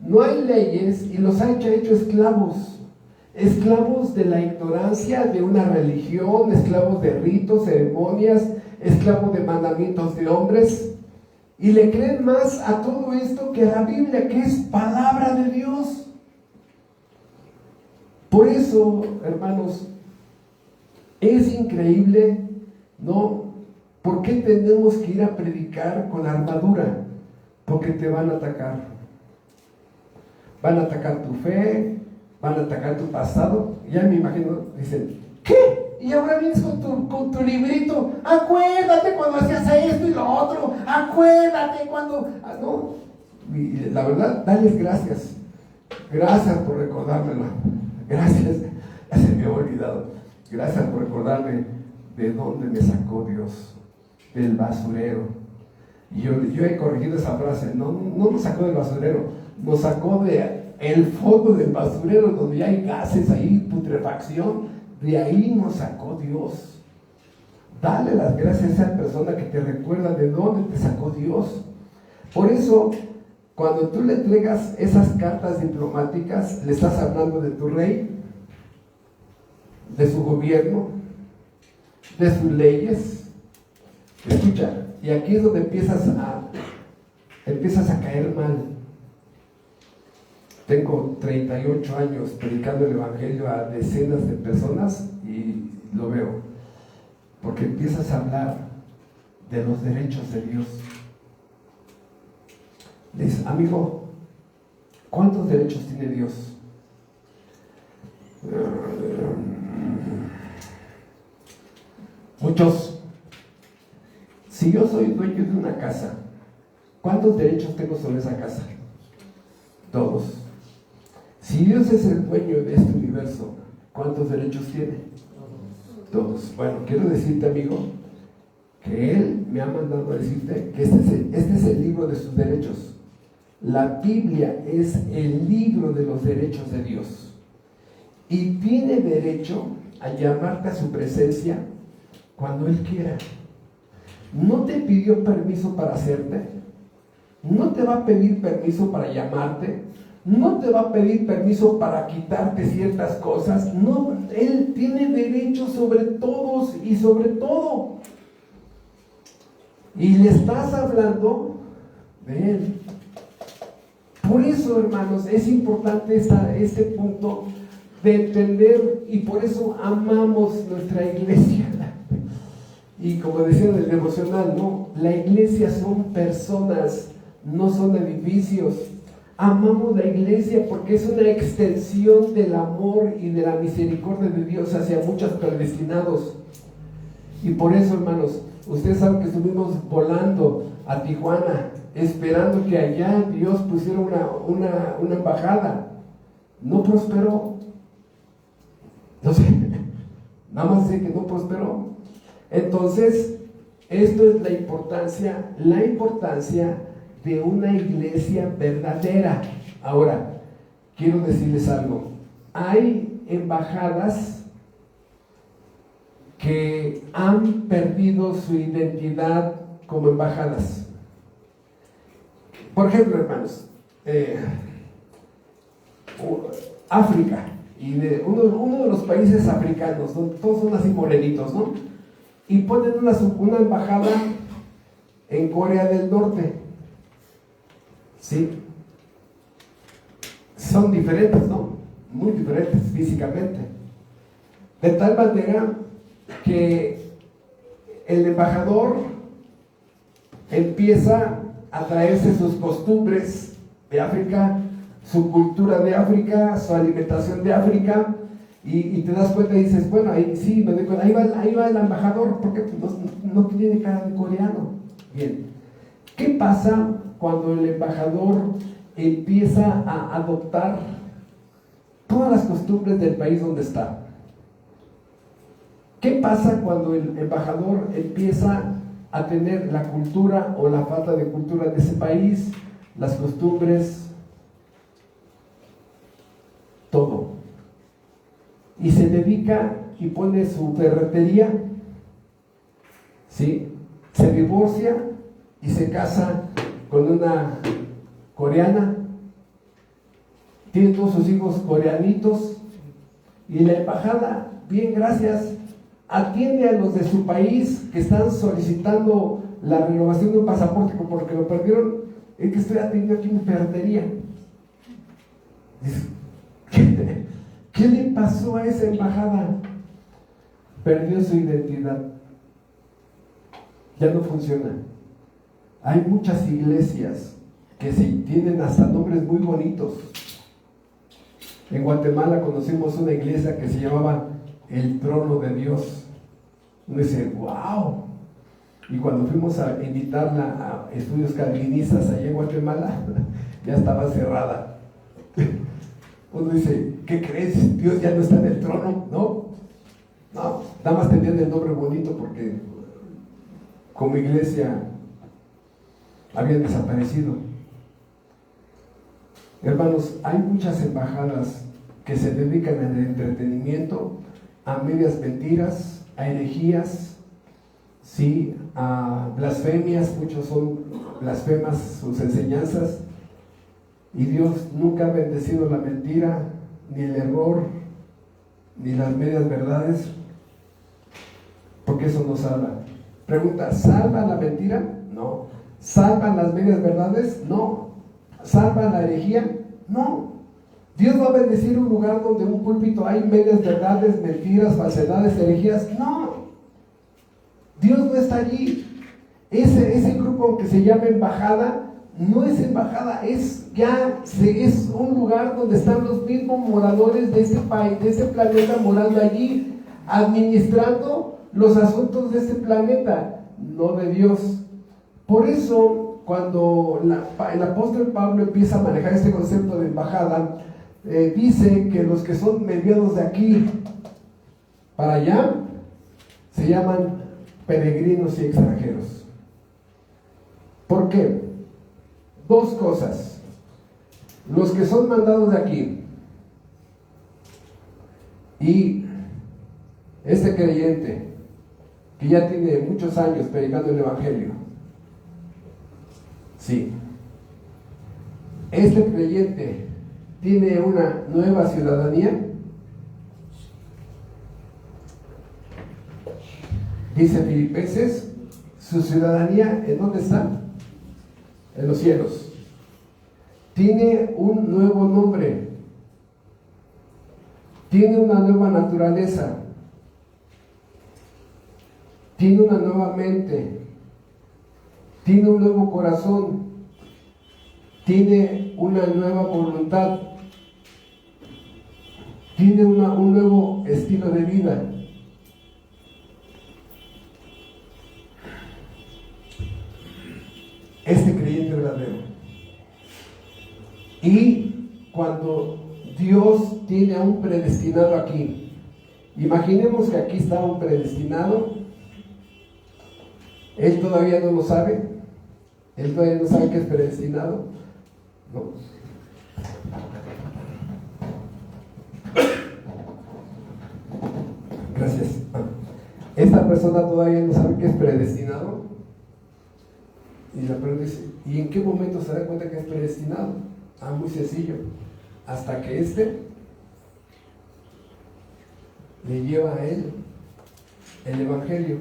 no hay leyes y los ha hecho esclavos de la ignorancia de una religión, esclavos de ritos, ceremonias, esclavos de mandamientos de hombres. Y le creen más a todo esto que a la Biblia, que es palabra de Dios. Por eso, hermanos, es increíble, ¿no? ¿Por qué tenemos que ir a predicar con armadura? Porque te van a atacar. Van a atacar tu fe, van a atacar tu pasado. Ya me imagino, dicen, ¿qué? Y ahora vienes con tu librito. Acuérdate cuando hacías esto y lo otro. Acuérdate cuando... no. Y la verdad, dales gracias. Gracias por recordármelo. Gracias. Ya se me había olvidado. Gracias por recordarme de dónde me sacó Dios. Del basurero. Y yo he corregido esa frase. No nos sacó del basurero. Nos sacó del fondo del basurero, donde ya hay gases ahí, putrefacción. De ahí nos sacó Dios. Dale las gracias a esa persona que te recuerda de dónde te sacó Dios. Por eso, cuando tú le entregas esas cartas diplomáticas, le estás hablando de tu rey, de su gobierno, de sus leyes. Escucha, y aquí es donde empiezas a caer mal. Tengo 38 años predicando el evangelio a decenas de personas y lo veo, porque empiezas a hablar de los derechos de Dios. Le dices, amigo, ¿cuántos derechos tiene Dios? Muchos. Si yo soy dueño de una casa, ¿cuántos derechos tengo sobre esa casa? Todos. Si Dios es el dueño de este universo, ¿cuántos derechos tiene? Todos. Bueno, quiero decirte, amigo, que Él me ha mandado a decirte que este es el libro de sus derechos. La Biblia es el libro de los derechos de Dios. Y tiene derecho a llamarte a su presencia cuando Él quiera. No te pidió permiso para hacerte, no te va a pedir permiso para llamarte, no te va a pedir permiso para quitarte ciertas cosas. No, Él tiene derecho sobre todos y sobre todo. Y le estás hablando de Él. Por eso, hermanos, es importante este punto de entender, y por eso amamos nuestra iglesia. Y como decía en el devocional, ¿no? La iglesia son personas, no son edificios. Amamos la iglesia porque es una extensión del amor y de la misericordia de Dios hacia muchos predestinados. Y por eso, hermanos, ustedes saben que estuvimos volando a Tijuana, esperando que allá Dios pusiera una embajada. No prosperó. No sé, nada más sé que no prosperó. Entonces, esto es la importancia de una iglesia verdadera. Ahora, quiero decirles algo. Hay embajadas que han perdido su identidad como embajadas. Por ejemplo, hermanos, África, y uno de los países africanos, donde todos son así morenitos, ¿no? Y ponen una embajada en Corea del Norte. ¿Sí? Son diferentes, ¿no? Muy diferentes físicamente. De tal manera que el embajador empieza a traerse sus costumbres de África, su cultura de África, su alimentación de África, y te das cuenta y dices, bueno, ahí sí, me doy cuenta, ahí va el embajador, porque no tiene cara de coreano. Bien, ¿qué pasa cuando el embajador empieza a adoptar todas las costumbres del país donde está? ¿Qué pasa cuando el embajador empieza a tener la cultura o la falta de cultura de ese país, las costumbres, todo? Y se dedica y pone su ferretería, ¿sí? Se divorcia y se casa con una coreana, tiene todos sus hijos coreanitos, y la embajada, bien, gracias, atiende a los de su país que están solicitando la renovación de un pasaporte porque lo perdieron. Es que estoy atendiendo aquí mi ferretería. ¿Qué le pasó a esa embajada? Perdió su identidad. Ya no funciona. Hay muchas iglesias que sí tienen hasta nombres muy bonitos. En Guatemala conocimos una iglesia que se llamaba El Trono de Dios. Uno dice, wow. Y cuando fuimos a invitarla a estudios calvinistas allá en Guatemala, ya estaba cerrada. Uno dice, ¿qué crees? Dios ya no está en el trono, ¿no? No, nada más tenían el nombre bonito porque como iglesia habían desaparecido. Hermanos, hay muchas embajadas que se dedican al entretenimiento, a medias mentiras, a herejías, sí, a blasfemias. Muchos son blasfemas sus enseñanzas, y Dios nunca ha bendecido la mentira, ni el error, ni las medias verdades, porque eso no salva. Pregunta, ¿salva la mentira? No. ¿Salvan las medias verdades? No. ¿Salva la herejía? No. ¿Dios va a bendecir un lugar donde un púlpito hay medias verdades, mentiras, falsedades, herejías? No. Dios no está allí. Ese grupo, aunque se llame embajada, no es embajada, es un lugar donde están los mismos moradores de este país, de este planeta, morando allí, administrando los asuntos de este planeta, no de Dios. Por eso, cuando el apóstol Pablo empieza a manejar este concepto de embajada, dice que los que son enviados de aquí para allá se llaman peregrinos y extranjeros. ¿Por qué? Dos cosas. Los que son mandados de aquí y este creyente que ya tiene muchos años predicando el evangelio, sí, este creyente tiene una nueva ciudadanía. Dice Filipenses, su ciudadanía, ¿en dónde está? En los cielos. Tiene un nuevo nombre, tiene una nueva naturaleza, tiene una nueva mente, tiene un nuevo corazón, tiene una nueva voluntad, tiene un nuevo estilo de vida. Este creyente verdadero. Y cuando Dios tiene a un predestinado aquí, imaginemos que aquí está un predestinado, él todavía no lo sabe, él todavía no sabe que es predestinado, ¿no? Gracias. Esta persona todavía no sabe que es predestinado. Y la pregunta dice, ¿y en qué momento se da cuenta que es predestinado? Muy sencillo, hasta que le lleva a él el evangelio.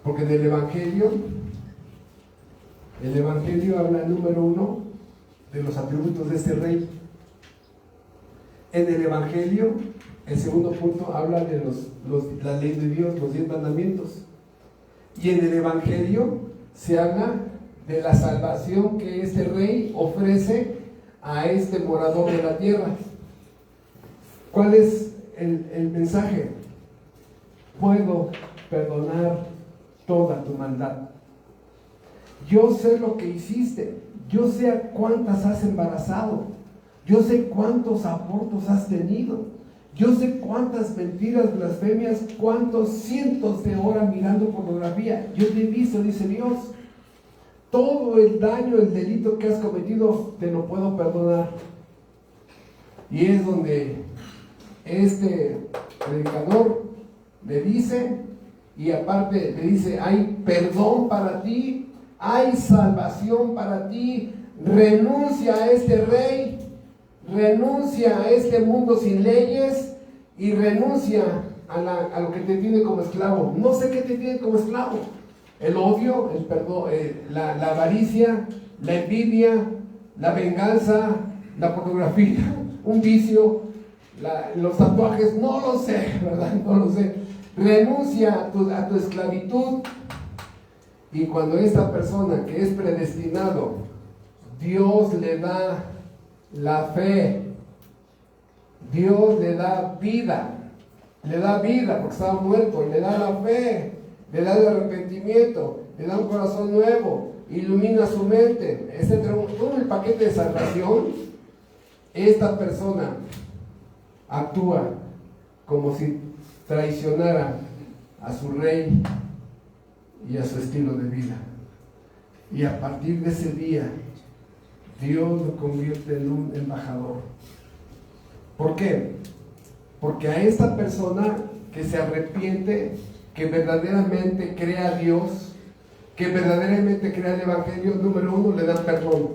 Porque del evangelio, el evangelio habla, número uno, de los atributos de este rey. En el evangelio, el segundo punto habla de la ley de Dios, los 10 mandamientos. Y en el evangelio se habla de la salvación que este rey ofrece a este morador de la tierra. ¿Cuál es el mensaje? Puedo perdonar toda tu maldad. Yo sé lo que hiciste, yo sé a cuántas has embarazado, yo sé cuántos abortos has tenido, yo sé cuántas mentiras, blasfemias, cuántos cientos de horas mirando pornografía. Yo te he visto, dice Dios. Todo el daño, el delito que has cometido, te lo puedo perdonar. Y es donde este predicador le dice, y aparte le dice, hay perdón para ti, hay salvación para ti, renuncia a este rey, renuncia a este mundo sin leyes y renuncia a lo que te tiene como esclavo. No sé qué te tiene como esclavo. El odio, el perdón, la avaricia, la envidia, la venganza, la pornografía, un vicio, los tatuajes, no lo sé, ¿verdad? No lo sé. Renuncia a tu esclavitud, y cuando esta persona que es predestinado, Dios le da la fe, Dios le da vida porque estaba muerto, y le da la fe, le da el arrepentimiento, le da un corazón nuevo, ilumina su mente, todo el paquete de salvación. Esta persona actúa como si traicionara a su rey y a su estilo de vida, y a partir de ese día Dios lo convierte en un embajador. ¿Por qué? Porque a esta persona que se arrepiente, que verdaderamente crea a Dios, que verdaderamente crea el Evangelio, número uno, le dan perdón,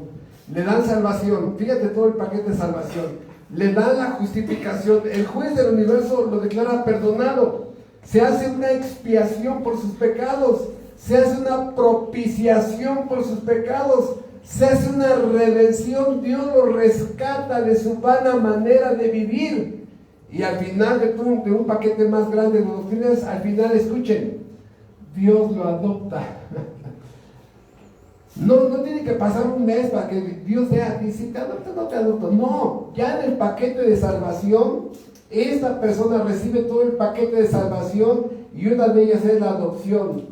le dan salvación. Fíjate todo el paquete de salvación, le dan la justificación. El juez del universo lo declara perdonado, se hace una expiación por sus pecados, se hace una propiciación por sus pecados, se hace una redención. Dios lo rescata de su vana manera de vivir, y al final de un paquete más grande de doctrinas, al final, escuchen, Dios lo adopta. No tiene que pasar un mes para que Dios dice, te adopto, no te adopto. No, ya en el paquete de salvación, esta persona recibe todo el paquete de salvación, y una de ellas es la adopción.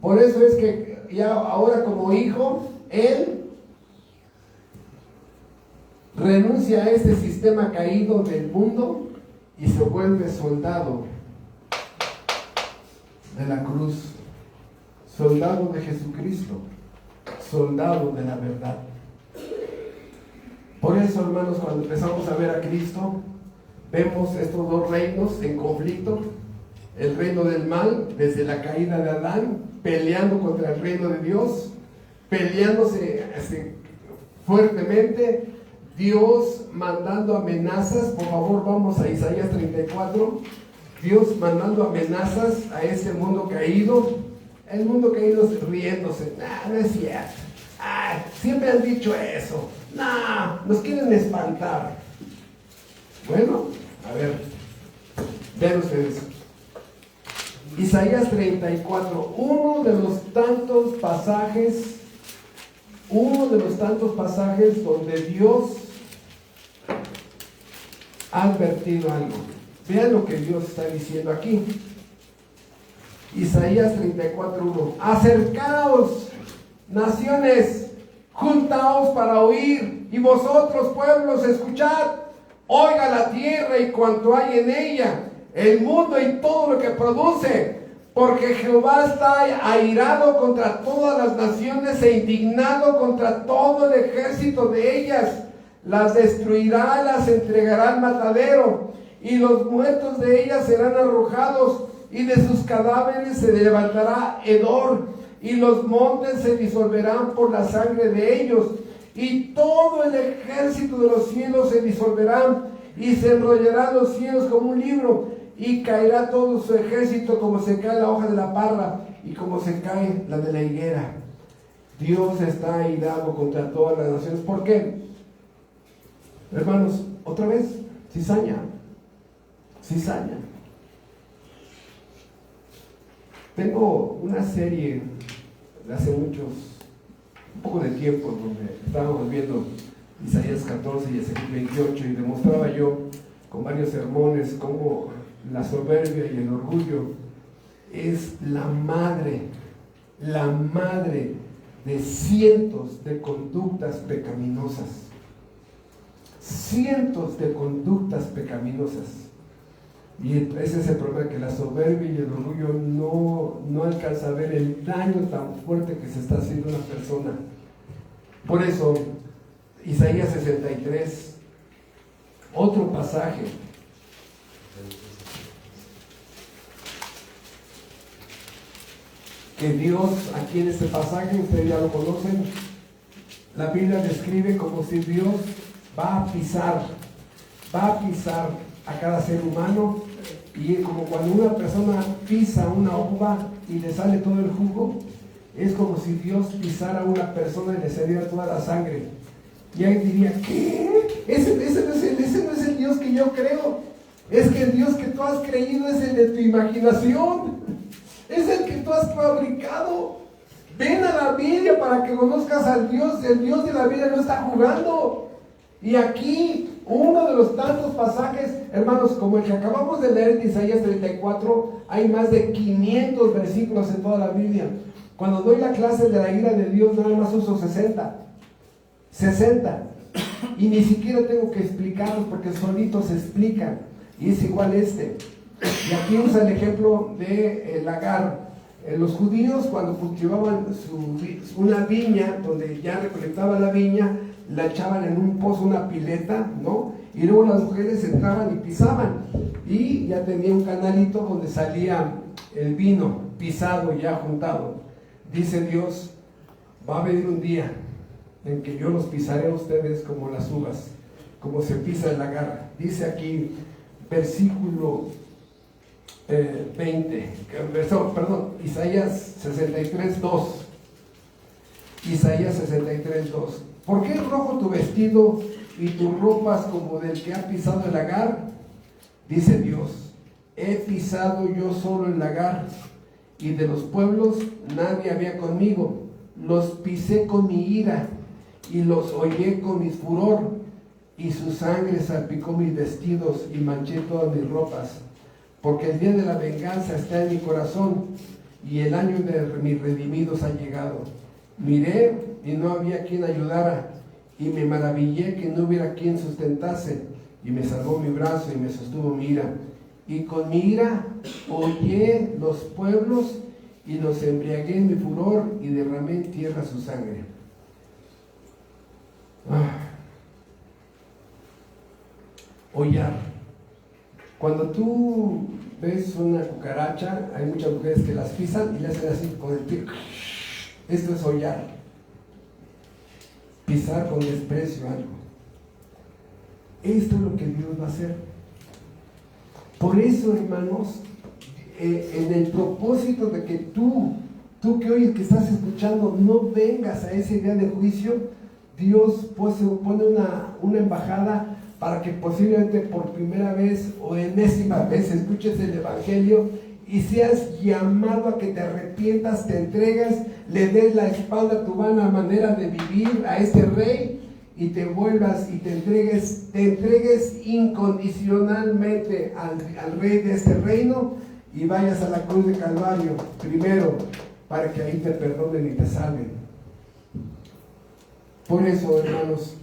Por eso es que ya ahora, como hijo, él renuncia a este sistema caído del mundo y se vuelve soldado de la cruz, soldado de Jesucristo, soldado de la verdad. Por eso, hermanos, cuando empezamos a ver a Cristo, vemos estos dos reinos en conflicto: el reino del mal, desde la caída de Adán, peleando contra el reino de Dios, peleándose fuertemente, Dios mandando amenazas. Por favor, vamos a Isaías 34. Dios mandando amenazas a este mundo caído. El mundo caído riéndose. No es cierto. Siempre han dicho eso. Nos quieren espantar. Bueno, a ver, vean ustedes. Isaías 34, uno de los tantos pasajes donde Dios ha advertido algo. Vean lo que Dios está diciendo aquí. Isaías 34:1. Acercaos, naciones, juntaos para oír, y vosotros, pueblos, escuchad. Oiga la tierra y cuanto hay en ella, el mundo y todo lo que produce, porque Jehová está airado contra todas las naciones e indignado contra todo el ejército de ellas. Las destruirá, las entregará al matadero, y los muertos de ellas serán arrojados, y de sus cadáveres se levantará hedor, y los montes se disolverán por la sangre de ellos, y todo el ejército de los cielos se disolverán, y se enrollarán los cielos como un libro, y caerá todo su ejército como se cae la hoja de la parra, y como se cae la de la higuera. Dios está airado contra todas las naciones. ¿Por qué? Hermanos, otra vez, cizaña. Tengo una serie de hace un poco de tiempo, donde estábamos viendo Isaías 14 y Ezequiel 28, y demostraba yo con varios sermones cómo la soberbia y el orgullo es la madre de cientos de conductas pecaminosas. Y ese es el problema, que la soberbia y el orgullo no alcanza a ver el daño tan fuerte que se está haciendo a una persona. Por eso, Isaías 63, otro pasaje. Que Dios, aquí en este pasaje, ustedes ya lo conocen, la Biblia describe como si Dios va a pisar a cada ser humano, y como cuando una persona pisa una uva y le sale todo el jugo, es como si Dios pisara a una persona y le saliera toda la sangre. Y ahí diría, ¿qué? Ese no es el Dios que yo creo. Es que el Dios que tú has creído es el de tu imaginación. Es el que tú has fabricado. Ven a la Biblia para que conozcas al Dios. El Dios de la Biblia no está jugando. Y aquí, uno de los tantos pasajes, hermanos, como el que acabamos de leer en Isaías 34, hay más de 500 versículos en toda la Biblia. Cuando doy la clase de la ira de Dios, nada más uso 60. Y ni siquiera tengo que explicarlos porque solitos se explican. Y es igual este. Y aquí usa el ejemplo de Agar. Los judíos, cuando cultivaban una viña, donde ya recolectaba la viña, la echaban en un pozo, una pileta, ¿no? Y luego las mujeres entraban y pisaban. Y ya tenía un canalito donde salía el vino pisado, ya juntado. Dice Dios, va a venir un día en que yo los pisaré a ustedes como las uvas, como se pisa el agar. Dice aquí, versículo 20, Isaías 63:2. Isaías 63:2. ¿Por qué es rojo tu vestido y tus ropas como del que ha pisado el lagar? Dice Dios, he pisado yo solo el lagar, y de los pueblos nadie había conmigo. Los pisé con mi ira y los hollé con mi furor, y su sangre salpicó mis vestidos y manché todas mis ropas. Porque el día de la venganza está en mi corazón, y el año de mis redimidos ha llegado. Miré y no había quien ayudara, y me maravillé que no hubiera quien sustentase, y me salvó mi brazo y me sostuvo mi ira. Y con mi ira hollé los pueblos y los embriagué en mi furor y derramé en tierra su sangre. Hollar. Cuando tú ves una cucaracha, hay muchas mujeres que las pisan y le hacen así con el pie. Esto es hollar. Pisar con desprecio algo. Esto es lo que Dios va a hacer. Por eso, hermanos, en el propósito de que tú que hoy que estás escuchando, no vengas a ese día de juicio, Dios pone una embajada para que posiblemente por primera vez o enésima vez escuches el Evangelio y seas llamado a que te arrepientas, te entregues, le des la espalda a tu vana manera de vivir a este rey y te vuelvas y te entregues incondicionalmente al rey de este reino y vayas a la cruz de Calvario primero para que ahí te perdonen y te salven. Por eso, hermanos,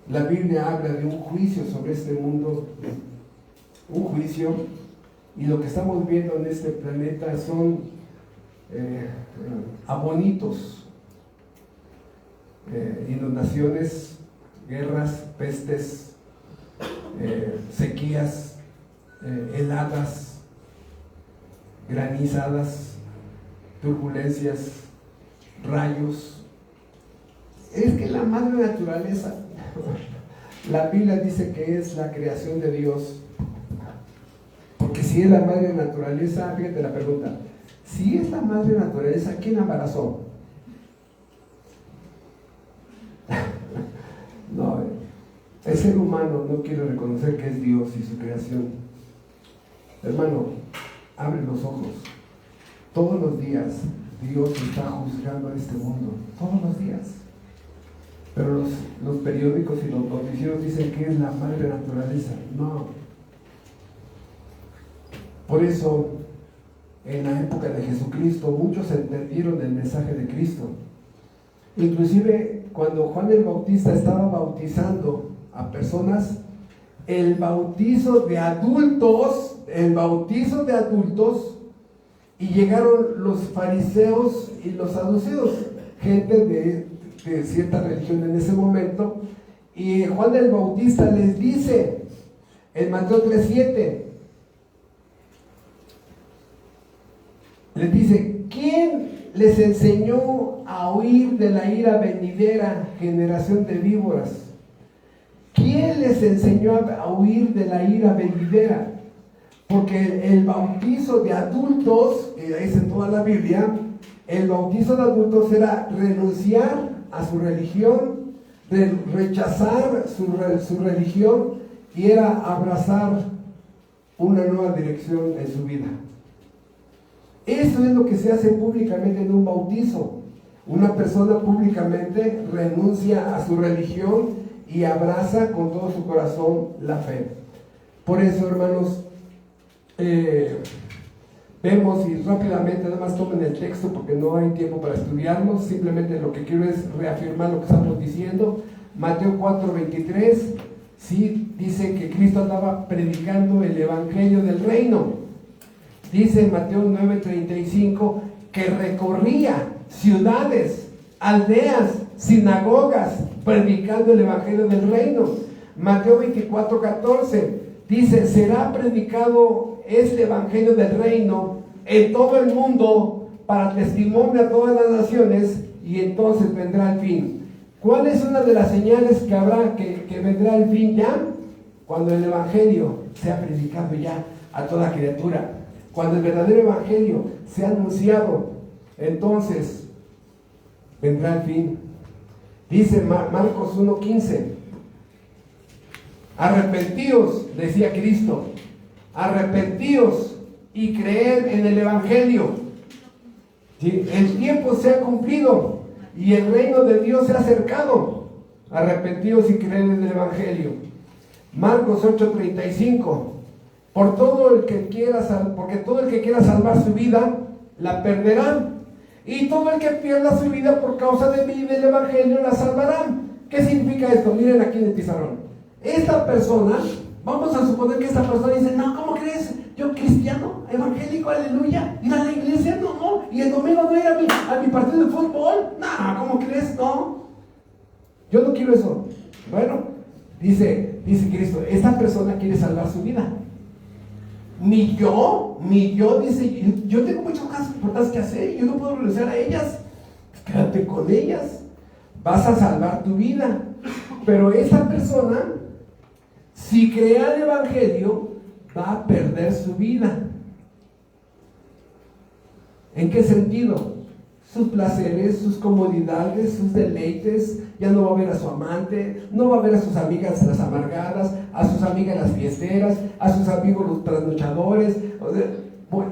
la Biblia habla de un juicio sobre este mundo, un juicio, y lo que estamos viendo en este planeta son abonitos, inundaciones, guerras, pestes, sequías, heladas, granizadas, turbulencias, rayos. Es que la madre naturaleza, la Biblia dice que es la creación de Dios, porque si es la madre naturaleza, fíjate la pregunta, si es la madre naturaleza, ¿quién embarazó? No, el ser humano no quiere reconocer que es Dios y su creación. Hermano, abre los ojos. Todos los días Dios está juzgando a este mundo, todos los días. Pero los periódicos y los noticieros dicen que es la madre naturaleza. No. Por eso, en la época de Jesucristo, muchos entendieron el mensaje de Cristo. Inclusive, cuando Juan el Bautista estaba bautizando a personas, el bautizo de adultos, y llegaron los fariseos y los saduceos, gente de cierta religión en ese momento, y Juan el Bautista les dice en Mateo 3:7, les dice: ¿quién les enseñó a huir de la ira venidera, generación de víboras? ¿Quién les enseñó a huir de la ira venidera? Porque el bautizo de adultos, que dice en toda la Biblia, el bautizo de adultos era renunciar a su religión, de rechazar su religión y era abrazar una nueva dirección en su vida. Eso es lo que se hace públicamente en un bautizo. Una persona públicamente renuncia a su religión y abraza con todo su corazón la fe. Por eso, hermanos, vemos, y rápidamente nada más tomen el texto porque no hay tiempo para estudiarlo, simplemente lo que quiero es reafirmar lo que estamos diciendo. Mateo 4:23, sí, dice que Cristo andaba predicando el evangelio del reino. Dice en Mateo 9:35 que recorría ciudades, aldeas, sinagogas, predicando el evangelio del reino. Mateo 24:14 dice: será predicado este evangelio del reino en todo el mundo para testimonio a todas las naciones, y entonces vendrá el fin. ¿Cuál es una de las señales que habrá que vendrá el fin ya? Cuando el evangelio sea predicado ya a toda criatura, cuando el verdadero evangelio sea anunciado, entonces vendrá el fin. Dice Marcos 1:15: arrepentíos, decía Cristo, arrepentíos y creed en el evangelio. ¿Sí? El tiempo se ha cumplido y el reino de Dios se ha acercado. Arrepentíos y creed en el evangelio. Marcos 8:35: porque todo el que quiera salvar su vida la perderá, y todo el que pierda su vida por causa de mí y del evangelio la salvará. ¿Qué significa esto? Miren aquí en el pizarrón. Esta persona, vamos a suponer que esta persona dice: no, ¿cómo crees? Yo cristiano, evangélico, aleluya, ir a la iglesia, no, y el domingo no ir a mi partido de fútbol, no, ¿cómo crees? No, yo no quiero eso. Bueno, dice Cristo, esta persona quiere salvar su vida. Mi yo, dice, yo tengo muchas cosas importantes que hacer, yo no puedo renunciar a ellas. Quédate con ellas, vas a salvar tu vida. Pero esa persona, si crea el evangelio, va a perder su vida. ¿En qué sentido? Sus placeres, sus comodidades, sus deleites. Ya no va a ver a su amante, no va a ver a sus amigas las amargadas, a sus amigas las fiesteras, a sus amigos los trasnochadores. O sea, bueno,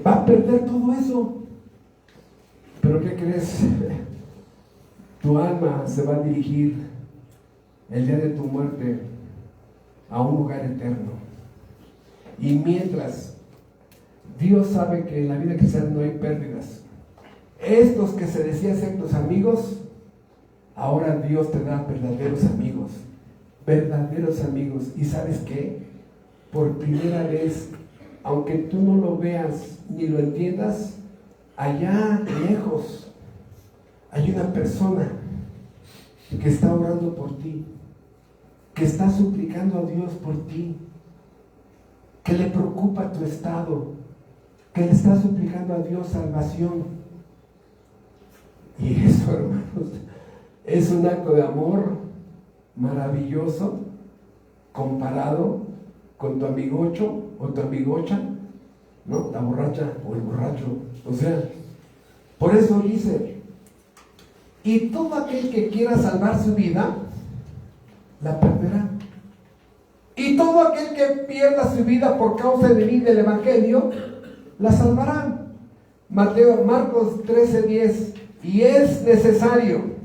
va a perder todo eso. ¿Pero qué crees? Tu alma se va a dirigir el día de tu muerte a un lugar eterno. Y mientras, Dios sabe que en la vida cristiana no hay pérdidas. Estos que se decían ser tus amigos, ahora Dios te da verdaderos amigos. Verdaderos amigos. ¿Y sabes qué? Por primera vez, aunque tú no lo veas ni lo entiendas, allá lejos hay una persona que está orando por ti, que está suplicando a Dios por ti, que le preocupa tu estado, que le está suplicando a Dios salvación. Y eso, hermanos, es un acto de amor maravilloso comparado con tu amigocho o tu amigocha, ¿no? La borracha o el borracho. O sea, por eso dice: y todo aquel que quiera salvar su vida la perderá, y todo aquel que pierda su vida por causa de mí del evangelio la salvará. Marcos 13:10: y es necesario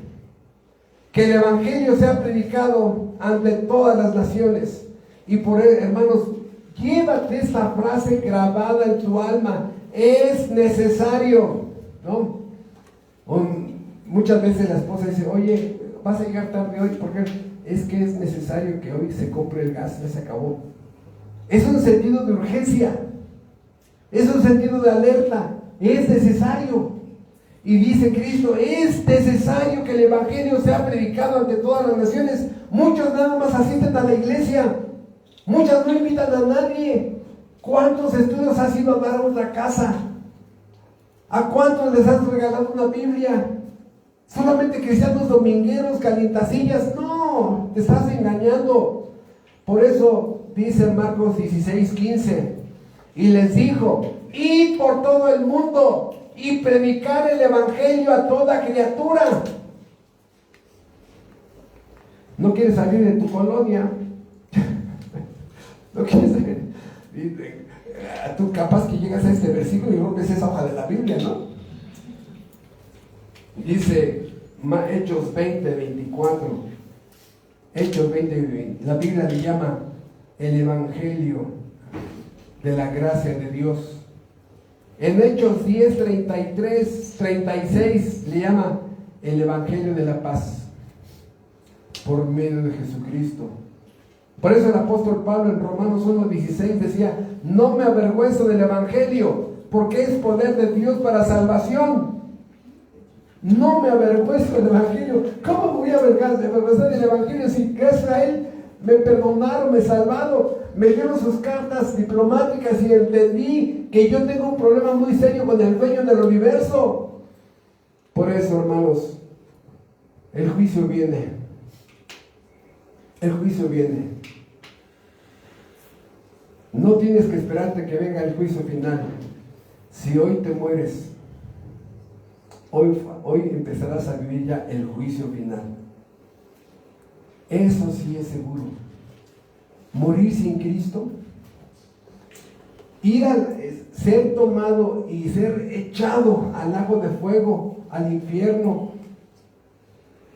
que el evangelio sea predicado ante todas las naciones. Y por él, hermanos, llévate esta frase grabada en tu alma: es necesario, ¿no? Muchas veces la esposa dice: oye, vas a llegar tarde hoy, porque es que es necesario que hoy se compre el gas, ya se acabó. Es un sentido de urgencia, es un sentido de alerta, es necesario. Y dice Cristo: es necesario que el evangelio sea predicado ante todas las naciones. Muchos nada más asisten a la iglesia, muchas no invitan a nadie. ¿Cuántos estudios has ido a dar a otra casa? ¿A cuántos les has regalado una Biblia? Solamente cristianos domingueros, calientacillas. No, te estás engañando. Por eso dice Marcos 16:15: y les dijo: id por todo el mundo y predicar el evangelio a toda criatura. No quieres salir de tu colonia. No quieres salir. Tú capaz que llegas a este versículo y rompes esa hoja de la Biblia, ¿no? Dice Hechos 20, 24. Hechos 20, 20. La Biblia le llama el Evangelio de la gracia de Dios. En Hechos 10, 33, 36 le llama el Evangelio de la paz por medio de Jesucristo. Por eso el apóstol Pablo en Romanos 1:16 decía: no me avergüenzo del Evangelio, porque es poder de Dios para salvación. No me avergüenzo del Evangelio. ¿Cómo me voy a avergonzar del Evangelio si gracias a él me perdonaron, me salvaron, me dieron sus cartas diplomáticas y entendí que yo tengo un problema muy serio con el dueño del universo? Por eso, hermanos, el juicio viene. El juicio viene. No tienes que esperarte que venga el juicio final. Si hoy te mueres, hoy empezarás a vivir ya el juicio final. Eso sí es seguro. Morir sin Cristo, ir a ser tomado y ser echado al lago de fuego, al infierno,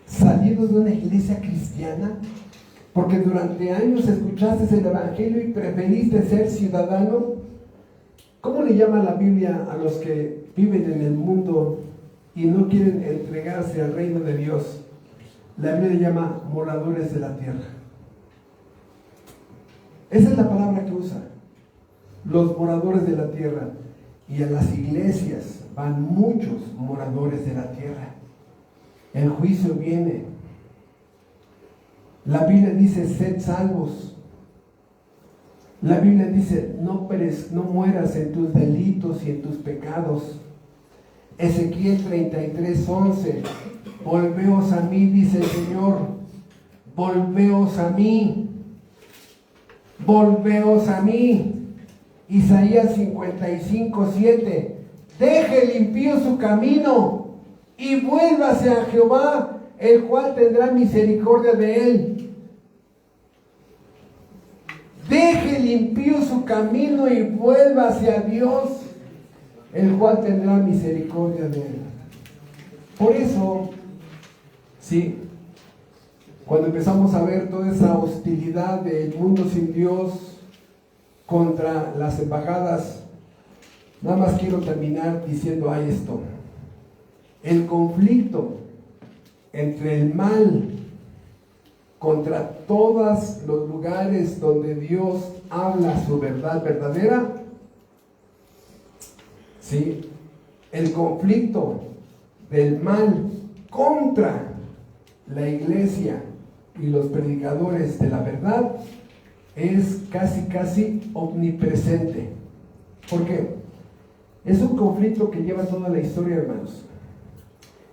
salido de una iglesia cristiana, porque durante años escuchaste el Evangelio y preferiste ser ciudadano. ¿Cómo le llama la Biblia a los que viven en el mundo y no quieren entregarse al reino de Dios? La Biblia le llama moradores de la tierra. Esa es la palabra que usa. Los moradores de la tierra. Y a las iglesias van muchos moradores de la tierra. El juicio viene. La Biblia dice: sed salvos. La Biblia dice: no mueras en tus delitos y en tus pecados. Ezequiel 33:11. Volveos a mí, dice el Señor. Volveos a mí. Volveos a mí. Isaías 55:7. Deje el impío su camino y vuélvase a Jehová, el cual tendrá misericordia de él. Deje el impío su camino y vuélvase a Dios, el cual tendrá misericordia de él. Por eso, sí, cuando empezamos a ver toda esa hostilidad del mundo sin Dios contra las embajadas, nada más quiero terminar diciendo esto: el conflicto entre el mal contra todos los lugares donde Dios habla su verdad verdadera, ¿sí? El conflicto del mal contra la iglesia y los predicadores de la verdad es casi omnipresente. ¿Por qué? Es un conflicto que lleva toda la historia, hermanos,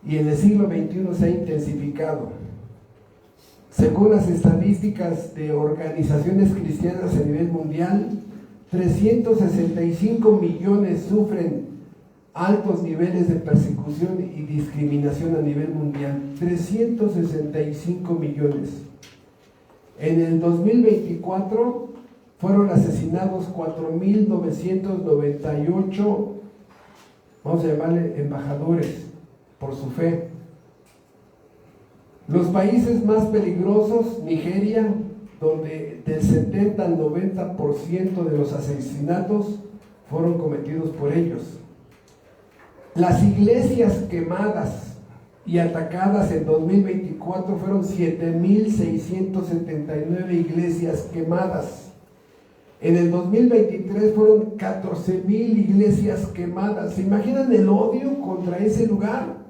y en el siglo XXI se ha intensificado. Según las estadísticas de organizaciones cristianas a nivel mundial, 365 millones sufren altos niveles de persecución y discriminación a nivel mundial. 365 millones. En el 2024 fueron asesinados 4.998, vamos a llamarle embajadores, por su fe. Los países más peligrosos: Nigeria, donde del 70 al 90% de los asesinatos fueron cometidos por ellos. Las iglesias quemadas y atacadas en 2024 fueron 7.679 iglesias quemadas. En el 2023 fueron 14.000 iglesias quemadas. ¿Se imaginan el odio contra ese lugar?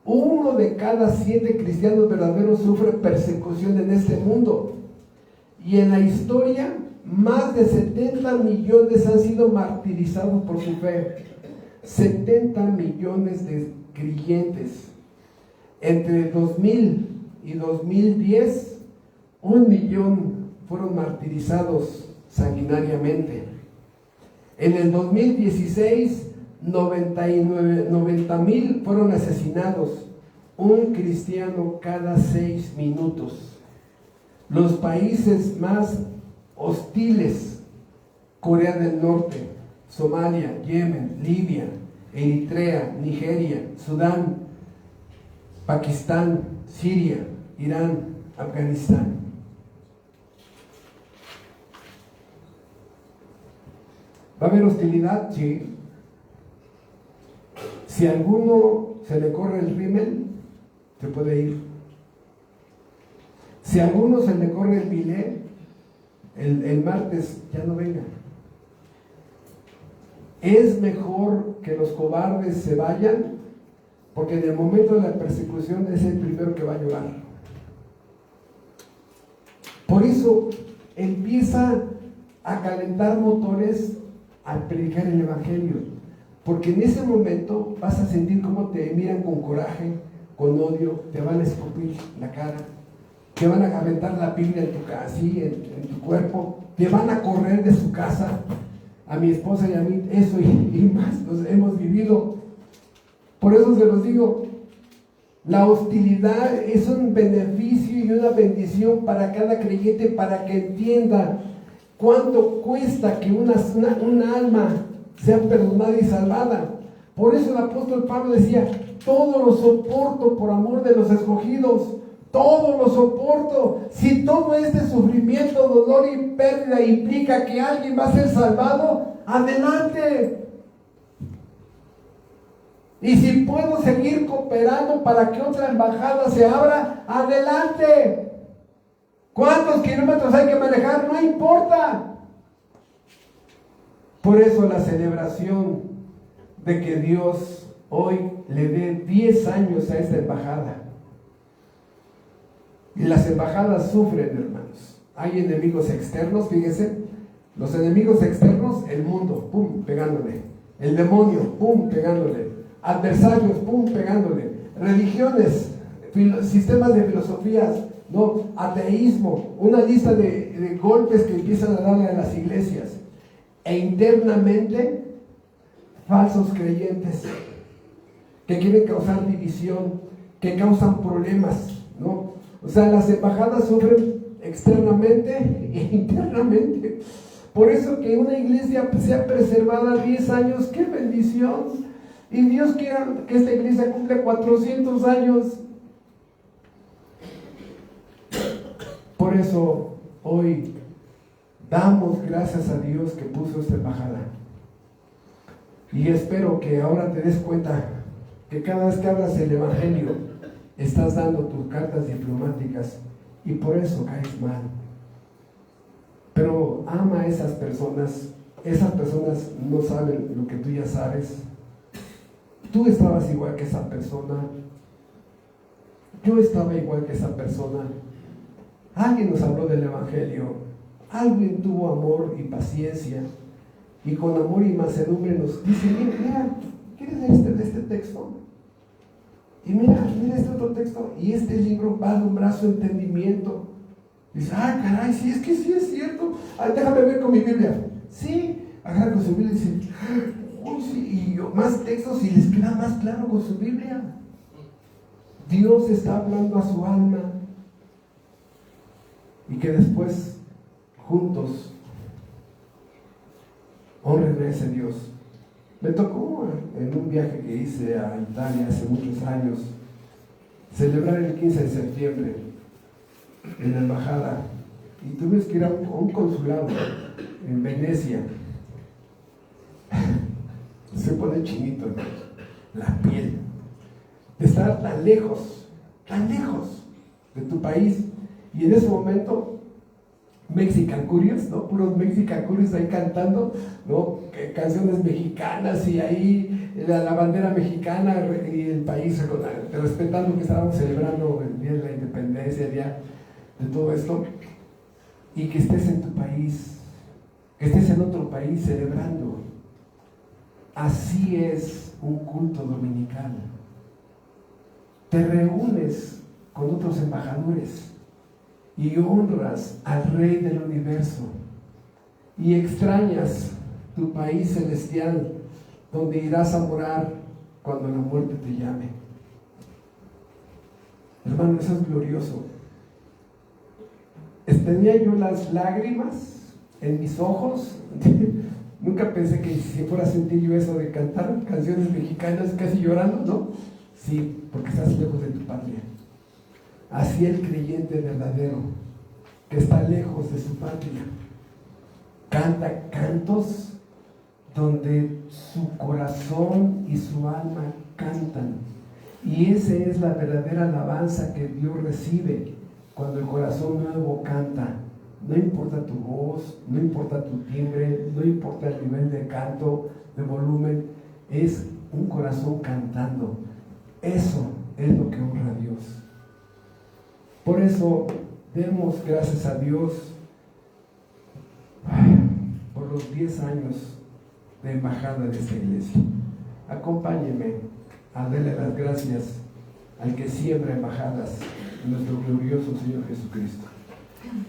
1 de cada 7 cristianos verdaderos sufre persecución en este mundo. Y en la historia, más de 70 millones han sido martirizados por su fe. 70 millones de creyentes. Entre 2000 y 2010, 1 millón fueron martirizados sanguinariamente. En el 2016, 90,000 fueron asesinados. Un cristiano cada 6 minutos. Los países más hostiles: Corea del Norte, Somalia, Yemen, Libia, Eritrea, Nigeria, Sudán, Pakistán, Siria, Irán, Afganistán. ¿Va a haber hostilidad? Sí. Si a alguno se le corre el rímel, se puede ir. Si a alguno se le corre el bilé, el martes ya no venga. Es mejor que los cobardes se vayan, porque en el momento de la persecución es el primero que va a llorar. Por eso empieza a calentar motores al predicar el Evangelio, porque en ese momento vas a sentir cómo te miran con coraje, con odio, te van a escupir la cara, te van a aventar la Biblia en tu casa, así, en tu cuerpo, te van a correr de su casa. A mi esposa y a mí eso y más los hemos vivido. Por eso se los digo, la hostilidad es un beneficio y una bendición para cada creyente, para que entienda cuánto cuesta que una alma sea perdonada y salvada. Por eso el apóstol Pablo decía: todo lo soporto por amor de los escogidos, todo lo soporto. Si todo este sufrimiento, dolor y pérdida implica que alguien va a ser salvado, adelante. Y si puedo seguir cooperando para que otra embajada se abra, adelante. ¿Cuántos kilómetros hay que manejar? No importa. Por eso la celebración de que Dios hoy le dé 10 años a esta embajada. Y las embajadas sufren, hermanos. Hay enemigos externos, fíjense. Los enemigos externos: el mundo, pum, pegándole. El demonio, pum, pegándole. Adversarios, pum, pegándole. Religiones, sistemas de filosofías, no, ateísmo, una lista de golpes que empiezan a darle a las iglesias. E internamente, falsos creyentes que quieren causar división, que causan problemas, ¿no? O sea, las embajadas sufren externamente e internamente. Por eso que una iglesia sea preservada 10 años, ¡qué bendición! Y Dios quiera que esta iglesia cumpla 400 años. Por eso hoy damos gracias a Dios que puso esta embajada. Y espero que ahora te des cuenta que cada vez que hablas el Evangelio, estás dando tus cartas diplomáticas y por eso caes mal. Pero ama a esas personas. Esas personas no saben lo que tú ya sabes. Tú estabas igual que esa persona. Yo estaba igual que esa persona. Alguien nos habló del Evangelio. Alguien tuvo amor y paciencia. Y con amor y mansedumbre nos dice: mira, ¿quieres leer este texto? Y mira este otro texto. Y este libro va a alumbrar su entendimiento. Dice: ah, caray, sí, es que sí es cierto. Ah, déjame ver con mi Biblia. Sí, agarra con su Biblia y dice: uy, sí, y más textos y les queda más claro con su Biblia. Dios está hablando a su alma. Y que después, juntos, honren a ese Dios. Me tocó en un viaje que hice a Italia hace muchos años celebrar el 15 de septiembre en la embajada, y tuve que ir a un consulado en Venecia. Se pone chinito, ¿no? La piel de estar tan lejos de tu país. Y en ese momento, Mexican Curious, ¿no? Puros Mexican Curious ahí cantando, ¿no? Canciones mexicanas, y ahí la bandera mexicana y el país respetando que estábamos celebrando el Día de la Independencia, el día de todo esto. Y que estés en tu país, que estés en otro país celebrando. Así es un culto dominical. Te reúnes con otros embajadores y honras al Rey del Universo, y extrañas tu país celestial donde irás a morar cuando la muerte te llame. Hermano, eso es glorioso. tenía yo las lágrimas en mis ojos. Nunca pensé que si fuera a sentir yo eso de cantar canciones mexicanas casi llorando, ¿no? Sí, porque estás lejos de tu patria. Así el creyente verdadero, que está lejos de su patria, canta cantos donde su corazón y su alma cantan. Y esa es la verdadera alabanza que Dios recibe cuando el corazón nuevo canta. No importa tu voz, no importa tu timbre, no importa el nivel de canto, de volumen, es un corazón cantando. Eso es lo que honra a Dios. Por eso demos gracias a Dios por los 10 años de embajada de esta iglesia. Acompáñenme a darle las gracias al que siembra embajadas, nuestro glorioso Señor Jesucristo.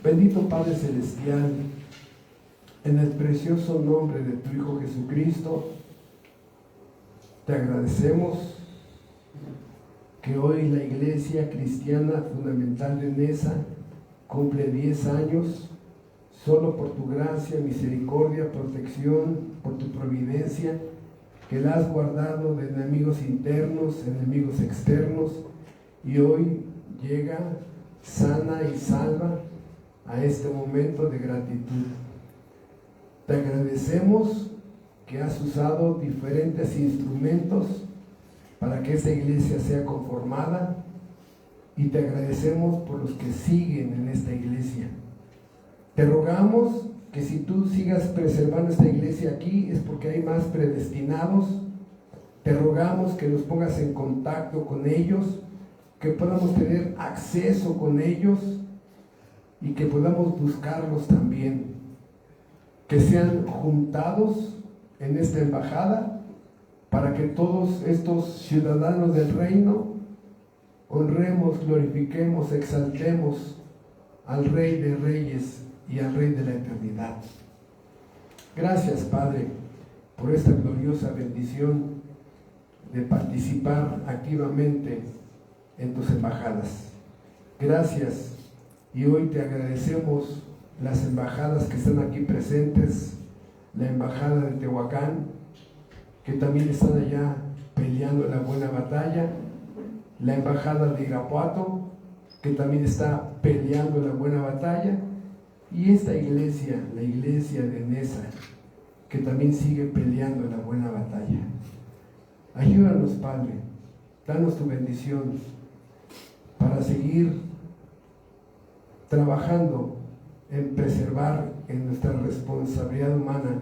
Bendito Padre Celestial, en el precioso nombre de tu Hijo Jesucristo, te agradecemos que hoy la Iglesia Cristiana Fundamental de Neza cumple 10 años, solo por tu gracia, misericordia, protección, por tu providencia, que la has guardado de enemigos internos, enemigos externos, y hoy llega sana y salva a este momento de gratitud. Te agradecemos que has usado diferentes instrumentos para que esta iglesia sea conformada, y te agradecemos por los que siguen en esta iglesia. Te rogamos que si tú sigas preservando esta iglesia aquí es porque hay más predestinados. Te rogamos que nos pongas en contacto con ellos, que podamos tener acceso con ellos y que podamos buscarlos también, que sean juntados en esta embajada para que todos estos ciudadanos del reino honremos, glorifiquemos, exaltemos al Rey de Reyes y al Rey de la eternidad. Gracias, Padre, por esta gloriosa bendición de participar activamente en tus embajadas. Gracias, y hoy te agradecemos las embajadas que están aquí presentes, la embajada de Tehuacán, que también están allá peleando la buena batalla, la embajada de Irapuato, que también está peleando la buena batalla, y esta iglesia, la iglesia de Neza, que también sigue peleando la buena batalla. Ayúdanos, Padre, danos tu bendición para seguir trabajando en preservar en nuestra responsabilidad humana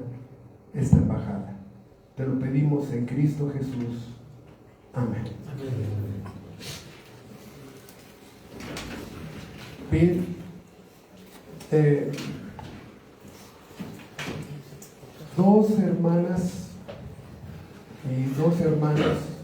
esta embajada. Te lo pedimos en Cristo Jesús. Amén. Bien, dos hermanas y dos hermanos